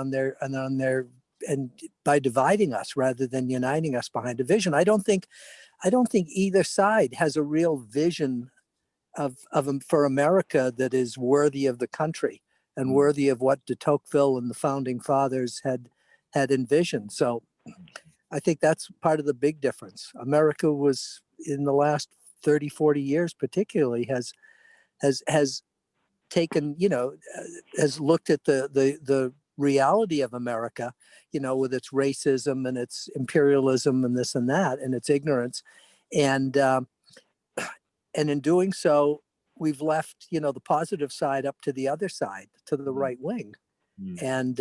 by dividing us rather than uniting us behind a vision. I don't think either side has a real vision for America that is worthy of the country and worthy of what de Tocqueville and the founding fathers had envisioned. So I think that's part of the big difference. America was, in the last 30, 40 years particularly, has taken, has looked at the reality of America, with its racism and its imperialism and this and that and its ignorance. And in doing so, we've left, the positive side up to the other side, to the right wing. And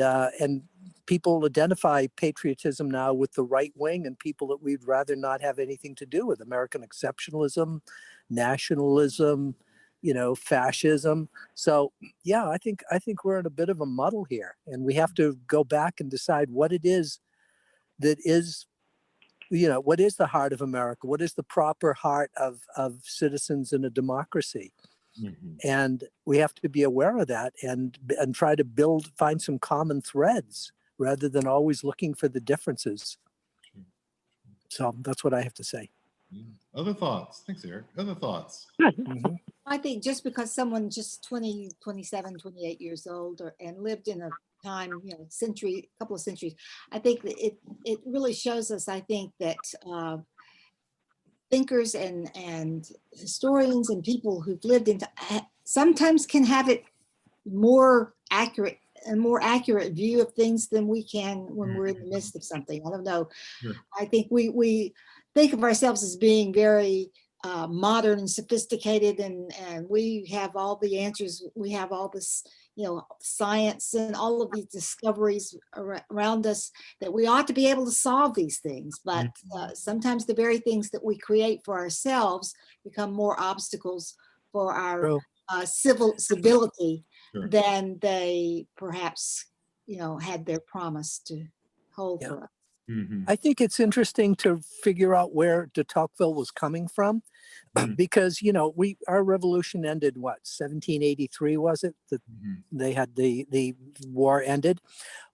people identify patriotism now with the right wing and people that we'd rather not have anything to do with: American exceptionalism, nationalism, fascism. So yeah, I think we're in a bit of a muddle here, and we have to go back and decide what it is that is, what is the heart of America? What is the proper heart of citizens in a democracy? And we have to be aware of that and try to find some common threads rather than always looking for the differences. So that's what I have to say. Other thoughts? Thanks, Eric. Other thoughts? I think just because someone just 20, 27, 28 years old and lived in a time, couple of centuries, I think that it really shows us, I think, that thinkers and historians and people who've lived into sometimes can have it more accurate, a more accurate view of things than we can when we're in the midst of something. I don't know. Sure. I think we think of ourselves as being very modern and sophisticated, and we have all the answers. We have all this, science and all of these discoveries around us that we ought to be able to solve these things. But sometimes the very things that we create for ourselves become more obstacles for our civility than they perhaps, had their promise to hold for us. I think it's interesting to figure out where de Tocqueville was coming from, because our revolution ended 1783, was it? They had the war ended.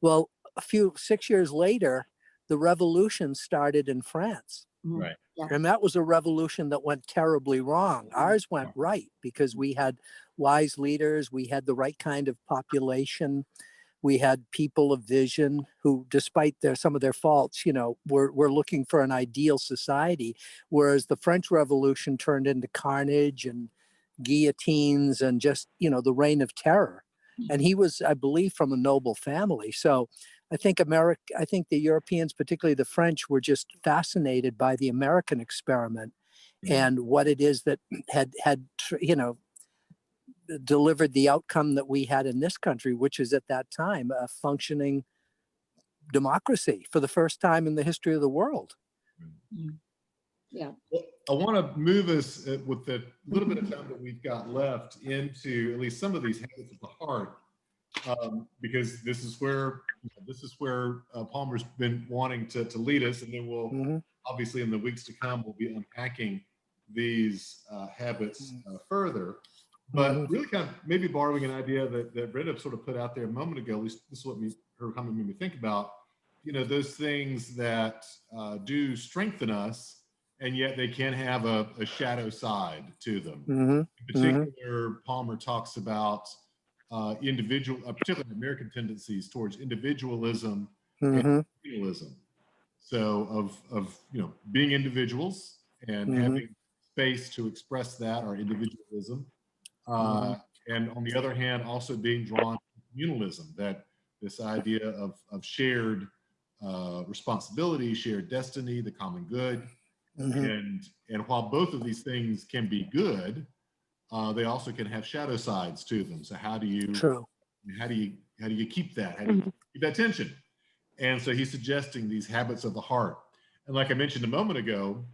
Well, 6 years later, the revolution started in France. Right. Yeah. And that was a revolution that went terribly wrong. Ours went right because we had wise leaders, we had the right kind of population. We had people of vision who, despite some of their faults, were looking for an ideal society, whereas the French Revolution turned into carnage and guillotines and just, the reign of terror. And he was, I believe, from a noble family. So I think the Europeans, particularly the French, were just fascinated by the American experiment and what it is that had delivered the outcome that we had in this country, which is at that time a functioning democracy for the first time in the history of the world. Yeah. Well, I want to move us with the little bit of time that we've got left into at least some of these habits of the heart, because this is where Palmer's been wanting to lead us, and then we'll obviously in the weeks to come we'll be unpacking these habits further. But really kind of maybe borrowing an idea that Brenda sort of put out there a moment ago, at least this is what her comment made me think about, those things that do strengthen us, and yet they can have a shadow side to them. In particular, Palmer talks about particularly American tendencies towards individualism and communalism. So of being individuals and having space to express that, our individualism. And on the other hand, also being drawn to communalism, that this idea of shared responsibility, shared destiny, the common good. And while both of these things can be good, they also can have shadow sides to them. So how do you keep that? How do you keep that tension? And so he's suggesting these habits of the heart. And like I mentioned a moment ago,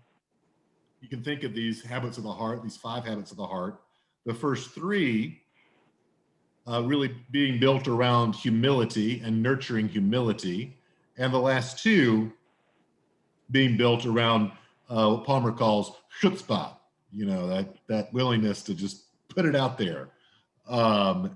you can think of these habits of the heart, these 5 habits of the heart. The first 3 really being built around humility and nurturing humility. And the last 2 being built around what Palmer calls chutzpah, that willingness to just put it out there. So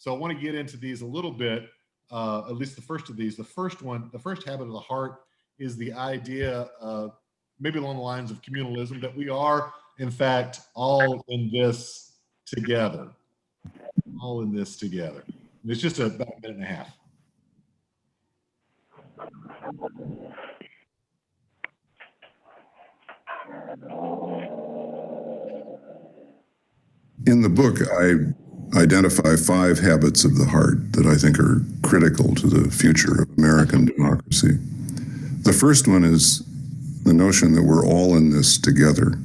I want to get into these a little bit, at least the first of these. The first habit of the heart is the idea of, maybe along the lines of communalism, that we are in fact, all in this together. All in this together. And it's just about a minute and a half. In the book, I identify 5 habits of the heart that I think are critical to the future of American democracy. The first one is the notion that we're all in this together.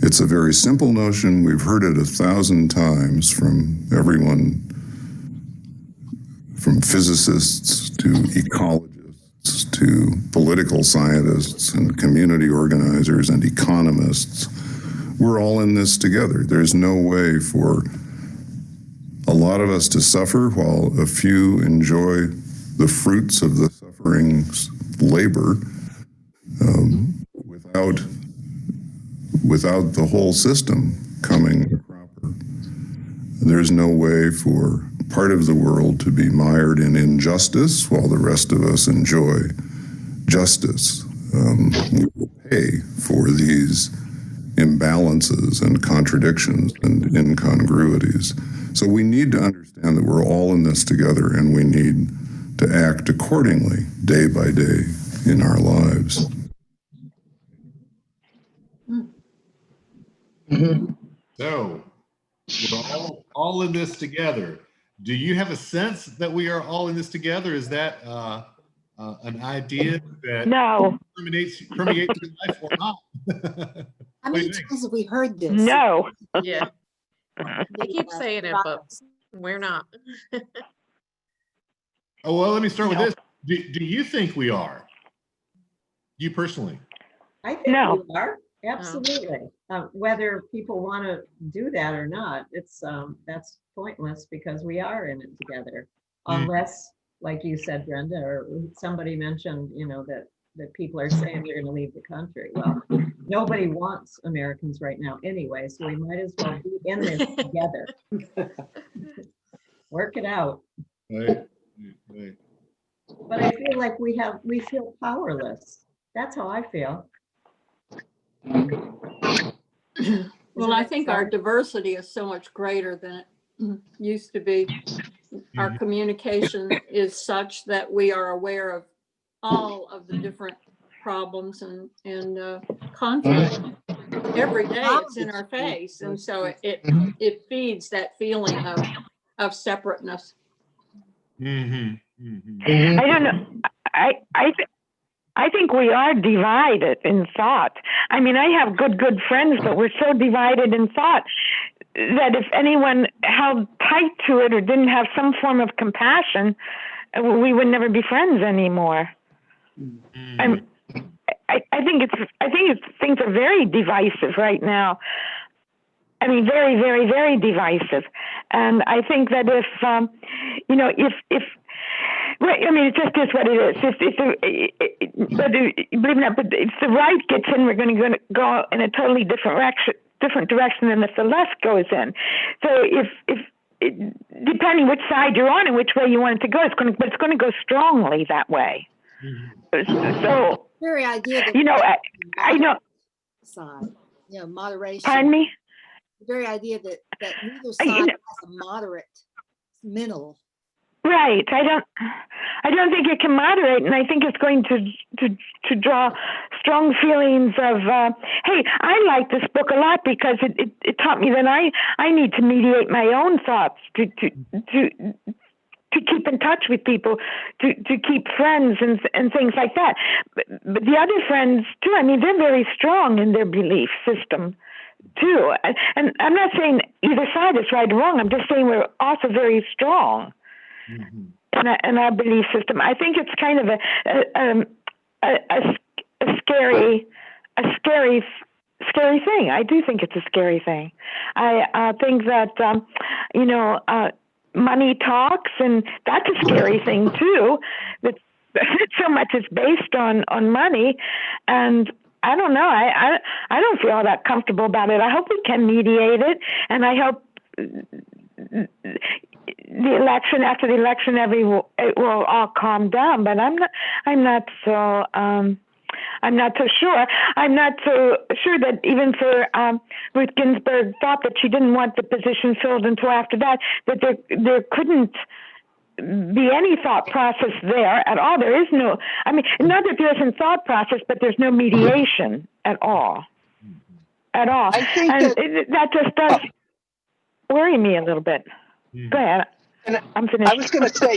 It's a very simple notion. We've heard it 1,000 times from everyone, from physicists to ecologists to political scientists and community organizers and economists. We're all in this together. There's no way for a lot of us to suffer while a few enjoy the fruits of the suffering's labor without the whole system coming proper. There's no way for part of the world to be mired in injustice while the rest of us enjoy justice. We will pay for these imbalances and contradictions and incongruities. So we need to understand that we're all in this together, and we need to act accordingly day by day in our lives. So we're all in this together. Do you have a sense that we are all in this together? Is that an idea that permeates your life or not? How many times have we heard this? No. Yeah. I keep saying it, but we're not. Oh, well, let me start with this. Do you think we are? You personally? I think we are. Absolutely. Whether people want to do that or not, it's that's pointless because we are in it together. Unless, like you said, Brenda, or somebody mentioned, that people are saying they're going to leave the country. Well, nobody wants Americans right now anyway, so we might as well be in this together. Work it out. Right. But I feel like we feel powerless. That's how I feel. Well, I think our diversity is so much greater than it used to be. Our communication is such that we are aware of all of the different problems and conflict. Every day it's in our face. And so it feeds that feeling of separateness. I don't know. I think we are divided in thought. I mean, I have good friends, but we're so divided in thought that if anyone held tight to it or didn't have some form of compassion, we would never be friends anymore. I think things are very divisive right now. I mean, very, very, very divisive. And I think that if I mean, it just is what it is. Believe it or not, but if the right gets in, we're going to go in a totally different direction than if the left goes in. So if depending which side you're on and which way you want it to go, it's going to go strongly that way. So very idea that I know side, moderation. Pardon me? The very idea that neither side has a moderate middle. Right. I don't think it can moderate, and I think it's going to draw strong feelings of, hey, I like this book a lot because it taught me that I need to mediate my own thoughts to keep in touch with people, to keep friends and things like that. But the other friends too, I mean, they're very strong in their belief system too. And I'm not saying either side is right or wrong. I'm just saying we're also very strong. In our belief system. I think it's kind of a scary thing. I do think it's a scary thing. I think that money talks, and that's a scary thing too. That so much is based on money, and I don't know. I don't feel that comfortable about it. I hope we can mediate it, and I hope after the election, it will all calm down. But I'm not so I'm not so sure. I'm not so sure that even for Ruth Ginsburg thought that she didn't want the position filled until after that there couldn't be any thought process there at all. There is no, I mean, not that there isn't thought process, but there's no mediation at all. At all. I think that just does worry me a little bit. Go ahead. And I'm finished. I was going to say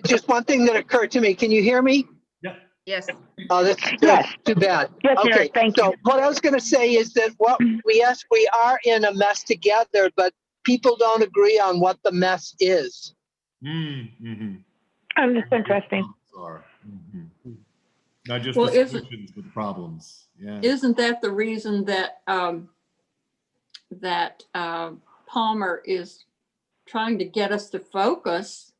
just one thing that occurred to me. Can you hear me? Yeah. Yes. Oh, that's Yes. too bad. Yes, Okay, Eric, thank so you. what I was going to say is that yes, we are in a mess together, but people don't agree on what the mess is. Mm-hmm. Oh, that's interesting. Not just Well, the solutions, but the problems. Yeah. Isn't that the reason that Palmer is trying to get us to focus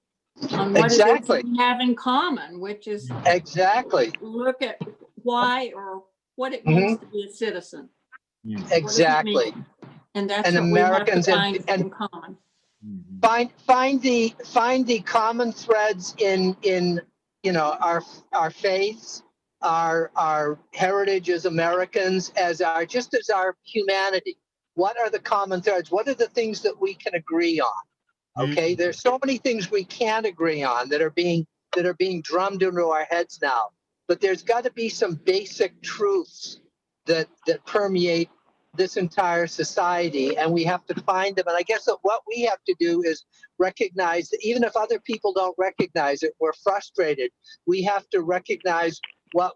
on what Exactly. it is we have in common, which is Exactly. look at why or what it means to be a citizen. Exactly. And that's And what Americans we have to find and in common. find the common threads in you know our faiths, our heritage as Americans, as our humanity. What are the common threads? What are the things that we can agree on? Okay, there's so many things we can't agree on that are being drummed into our heads now. But there's got to be some basic truths that permeate this entire society, and we have to find them. And I guess that what we have to do is recognize that even if other people don't recognize it, we're frustrated. We have to recognize what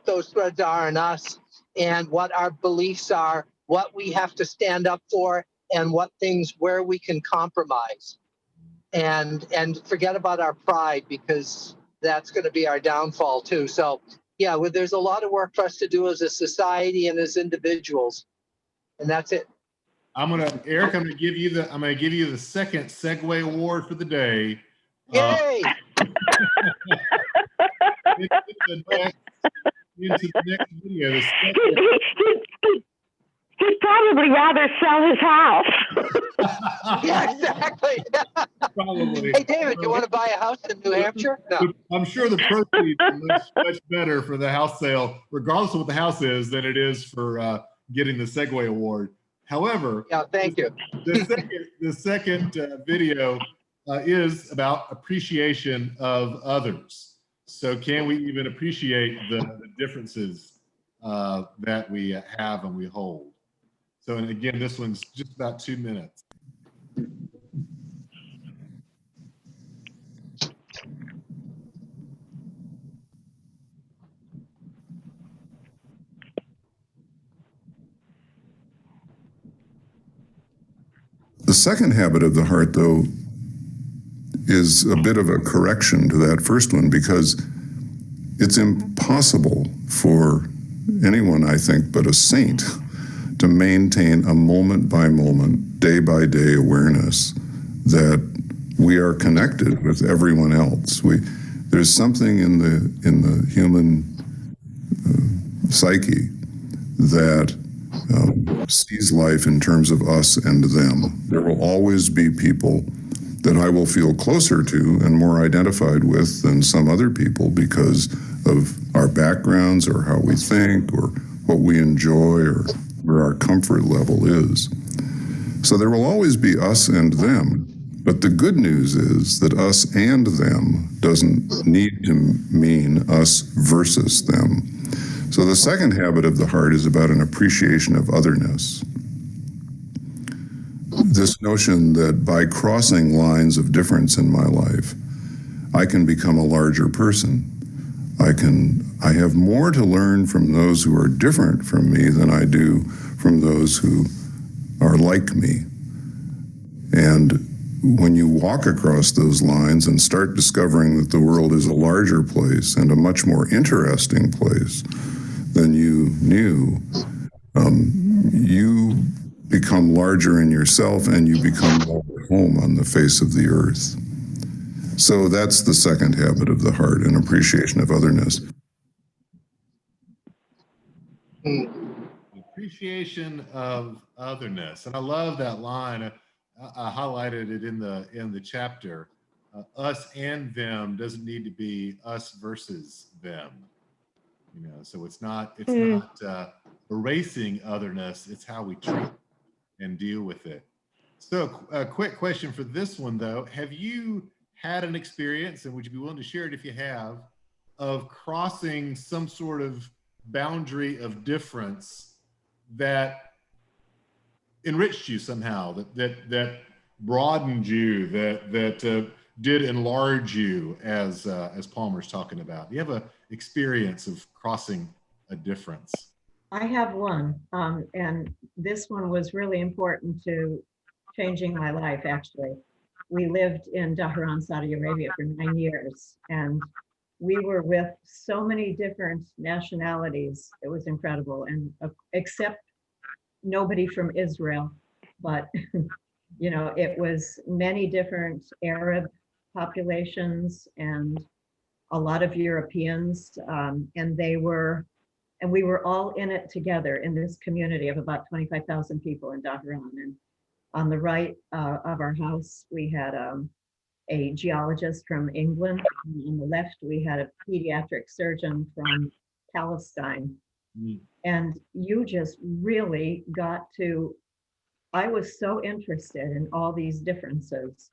those threads are in us, and what our beliefs are, what we have to stand up for, and what things where we can compromise, and forget about our pride, because that's going to be our downfall too. So yeah, there's a lot of work for us to do as a society and as individuals, and that's it. Eric, I'm gonna give you the second Segway award for the day. Yay! Into the next video. He'd probably rather sell his house. Yeah, exactly. Probably. Hey, David, you want to buy a house in New Hampshire? No. I'm sure the proceeds are much better for the house sale, regardless of what the house is, than it is for getting the Segway award. However, yeah, thank you. The second video is about appreciation of others. So can we even appreciate the differences that we have and we hold? So, and again, this one's just about 2 minutes. The second habit of the heart, though, is a bit of a correction to that first one, because it's impossible for anyone, I think, but a saint to maintain a moment by moment, day by day awareness that we are connected with everyone else. There's something in the human psyche that sees life in terms of us and them. There will always be people that I will feel closer to and more identified with than some other people because of our backgrounds or how we think or what we enjoy or where our comfort level is. So there will always be us and them. But the good news is that us and them doesn't need to mean us versus them. So the second habit of the heart is about an appreciation of otherness. This notion that by crossing lines of difference in my life, I can become a larger person. I have more to learn from those who are different from me than I do from those who are like me. And when you walk across those lines and start discovering that the world is a larger place and a much more interesting place than you knew, you become larger in yourself and you become more at home on the face of the earth. So that's the second habit of the heart, an appreciation of otherness. Appreciation of otherness. And I love that line. I highlighted it in the chapter. Us and them doesn't need to be us versus them. you know, so it's not erasing otherness, it's how we treat and deal with it. So a quick question for this one though, have you had an experience, and would you be willing to share it if you have, of crossing some sort of boundary of difference that enriched you somehow, that broadened you, that did enlarge you, as Palmer's talking about? Do you have an experience of crossing a difference? I have one, and this one was really important to changing my life, actually. We lived in Dhahran, Saudi Arabia for 9 years, and we were with so many different nationalities. It was incredible, and except nobody from Israel, but you know, it was many different Arab populations and a lot of Europeans, and we were all in it together in this community of about 25,000 people in Dhahran. And on the right of our house, we had a geologist from England. And on the left, we had a pediatric surgeon from Palestine. And you just really got to, I was so interested in all these differences.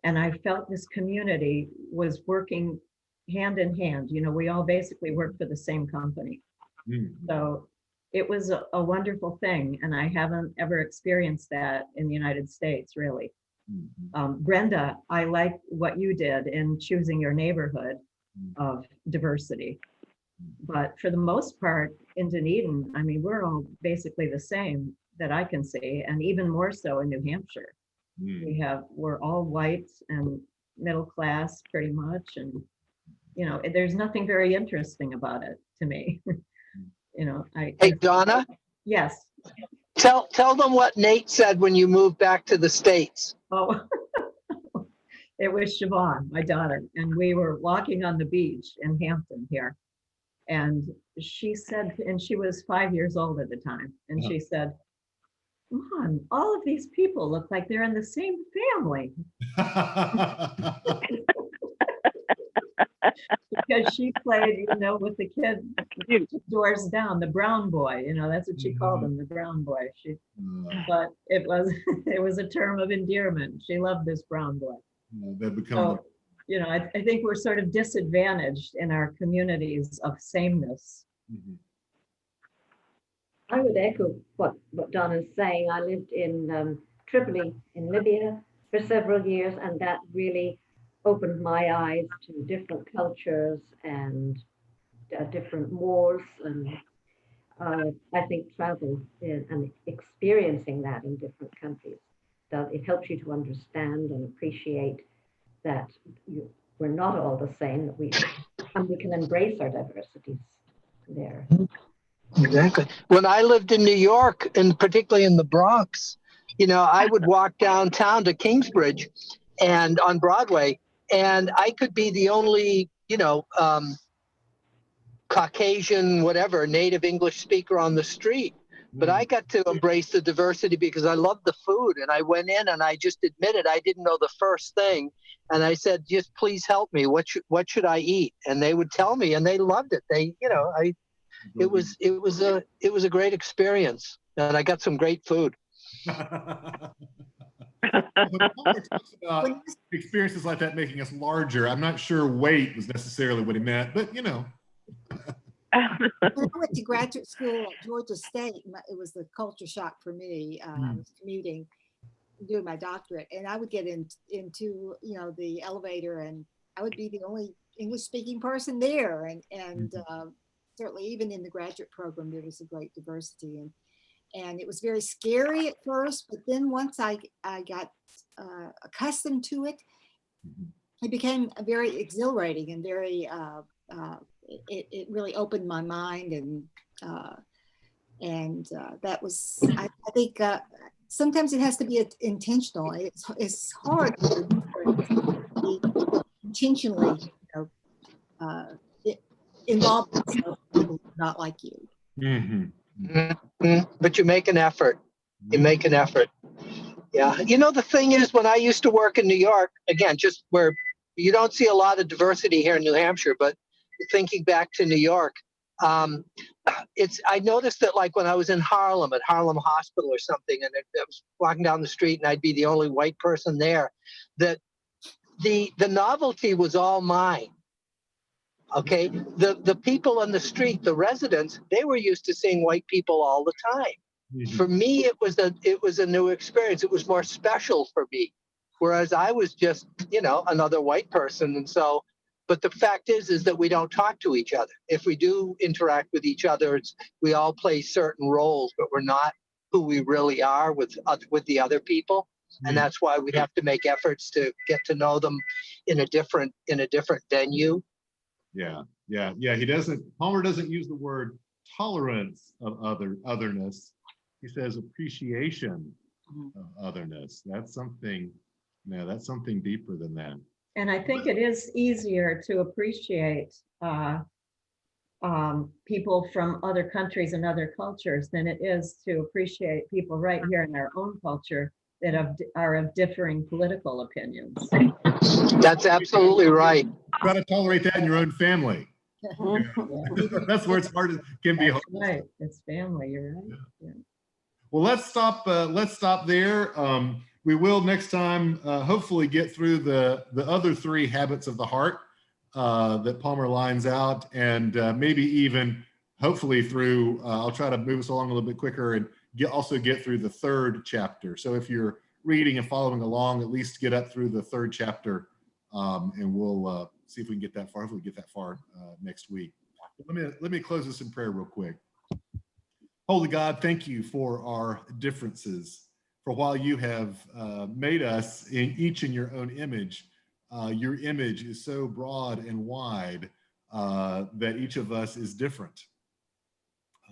And I felt this community was working hand in hand. You know, we all basically worked for the same company. So it was a wonderful thing. And I haven't ever experienced that in the United States, really. Brenda, I like what you did in choosing your neighborhood of diversity. But for the most part, in Dunedin, I mean, we're all basically the same that I can see, and even more so in New Hampshire. We're all white and middle class pretty much. And, you know, there's nothing very interesting about it to me. You know, Hey, Donna? Yes. Tell them what Nate said when you moved back to the States. Oh, it was Siobhan, my daughter, and we were walking on the beach in Hampton here. And she said, and she was 5 years old at the time, and she said, Mom, all of these people look like they're in the same family. Because she played, you know, with the kid doors down, the brown boy, you know, that's what she called him, the brown boy. But it was a term of endearment. She loved this brown boy. So, you know, I think we're sort of disadvantaged in our communities of sameness. I would echo what Donna's saying. I lived in Tripoli in Libya for several years, and that really opened my eyes to different cultures and different wars. And I think travel and experiencing that in different countries, it helps you to understand and appreciate that we're not all the same, that we can embrace our diversities there. Exactly. When I lived in New York, and particularly in the Bronx, you know, I would walk downtown to Kingsbridge and on Broadway, and I could be the only, you know, Caucasian, whatever, native English speaker on the street. But I got to embrace the diversity because I loved the food. And I went in and I just admitted I didn't know the first thing. And I said, just please help me. What should I eat? And they would tell me, and they loved it. It was a great experience, and I got some great food. About experiences like that making us larger, I'm not sure weight was necessarily what he meant, but you know. When I went to graduate school at Georgia State, it was the culture shock for me. I was commuting, doing my doctorate, and I would get into you know, the elevator, and I would be the only English-speaking person there, and certainly even in the graduate program, there was a great diversity, and it was very scary at first, but then once I got accustomed to it, it became very exhilarating and very, it really opened my mind, and that was, I think sometimes it has to be intentional. It's hard to be intentionally, you know, involved with people not like you. But you make an effort. You make an effort. Yeah. You know, the thing is, when I used to work in New York, again, just where you don't see a lot of diversity here in New Hampshire, but thinking back to New York, I noticed that like when I was in Harlem at Harlem Hospital or something, and I was walking down the street and I'd be the only white person there, that the novelty was all mine. Okay, the people on the street, the residents, they were used to seeing white people all the time. Mhm. For me, it was a new experience. It was more special for me, whereas I was just, you know, another white person. And so, but the fact is that we don't talk to each other. If we do interact with each other, we all play certain roles, but we're not who we really are with the other people. And that's why we have to make efforts to get to know them in a different venue. Yeah. Palmer doesn't use the word tolerance of otherness. He says appreciation of otherness. That's something deeper than that. And I think it is easier to appreciate people from other countries and other cultures than it is to appreciate people right here in our own culture that are of differing political opinions. That's absolutely right. You've got to tolerate that in your own family. That's where it's hard. Can be hard. Right, it's family. You're right. Yeah. Well, let's stop there. We will next time hopefully get through the other 3 habits of the heart that Palmer lines out, and maybe even hopefully through. I'll try to move us along a little bit quicker and also get through the 3rd chapter. So if you're reading and following along, at least get up through the 3rd chapter, and we'll see if we can get that far. Hopefully, get that far next week. Let me close this in prayer real quick. Holy God, thank you for our differences. For while you have made us each in your own image, your image is so broad and wide that each of us is different.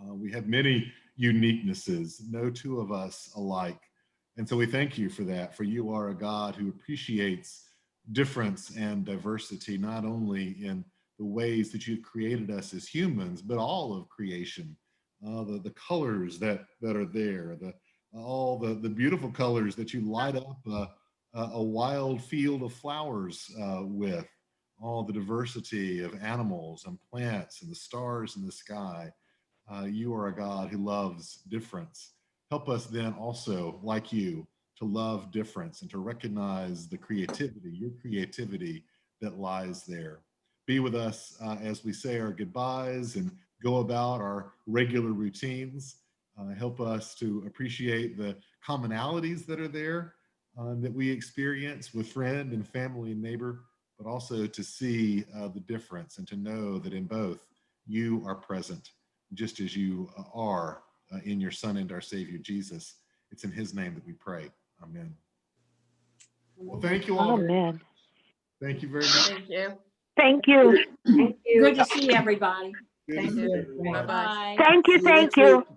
We have many uniquenesses, no 2 of us alike. And so we thank you for that, for you are a God who appreciates difference and diversity, not only in the ways that you've created us as humans, but all of creation, the colors that are there, all the beautiful colors that you light up a wild field of flowers with, all the diversity of animals and plants and the stars in the sky. You are a God who loves difference. Help us then also, like you, to love difference and to recognize the creativity, your creativity that lies there. Be with us as we say our goodbyes and go about our regular routines. Help us to appreciate the commonalities that are there that we experience with friend and family and neighbor, but also to see the difference and to know that in both you are present, just as you are in your Son and our Savior, Jesus. It's in his name that we pray. Amen. Well, thank you all. Amen. Thank you very much. Thank you. Thank you. Thank you. Good to see everybody. Good to Thank see you. everyone. Bye-bye. Thank you. See you next Thank you. week.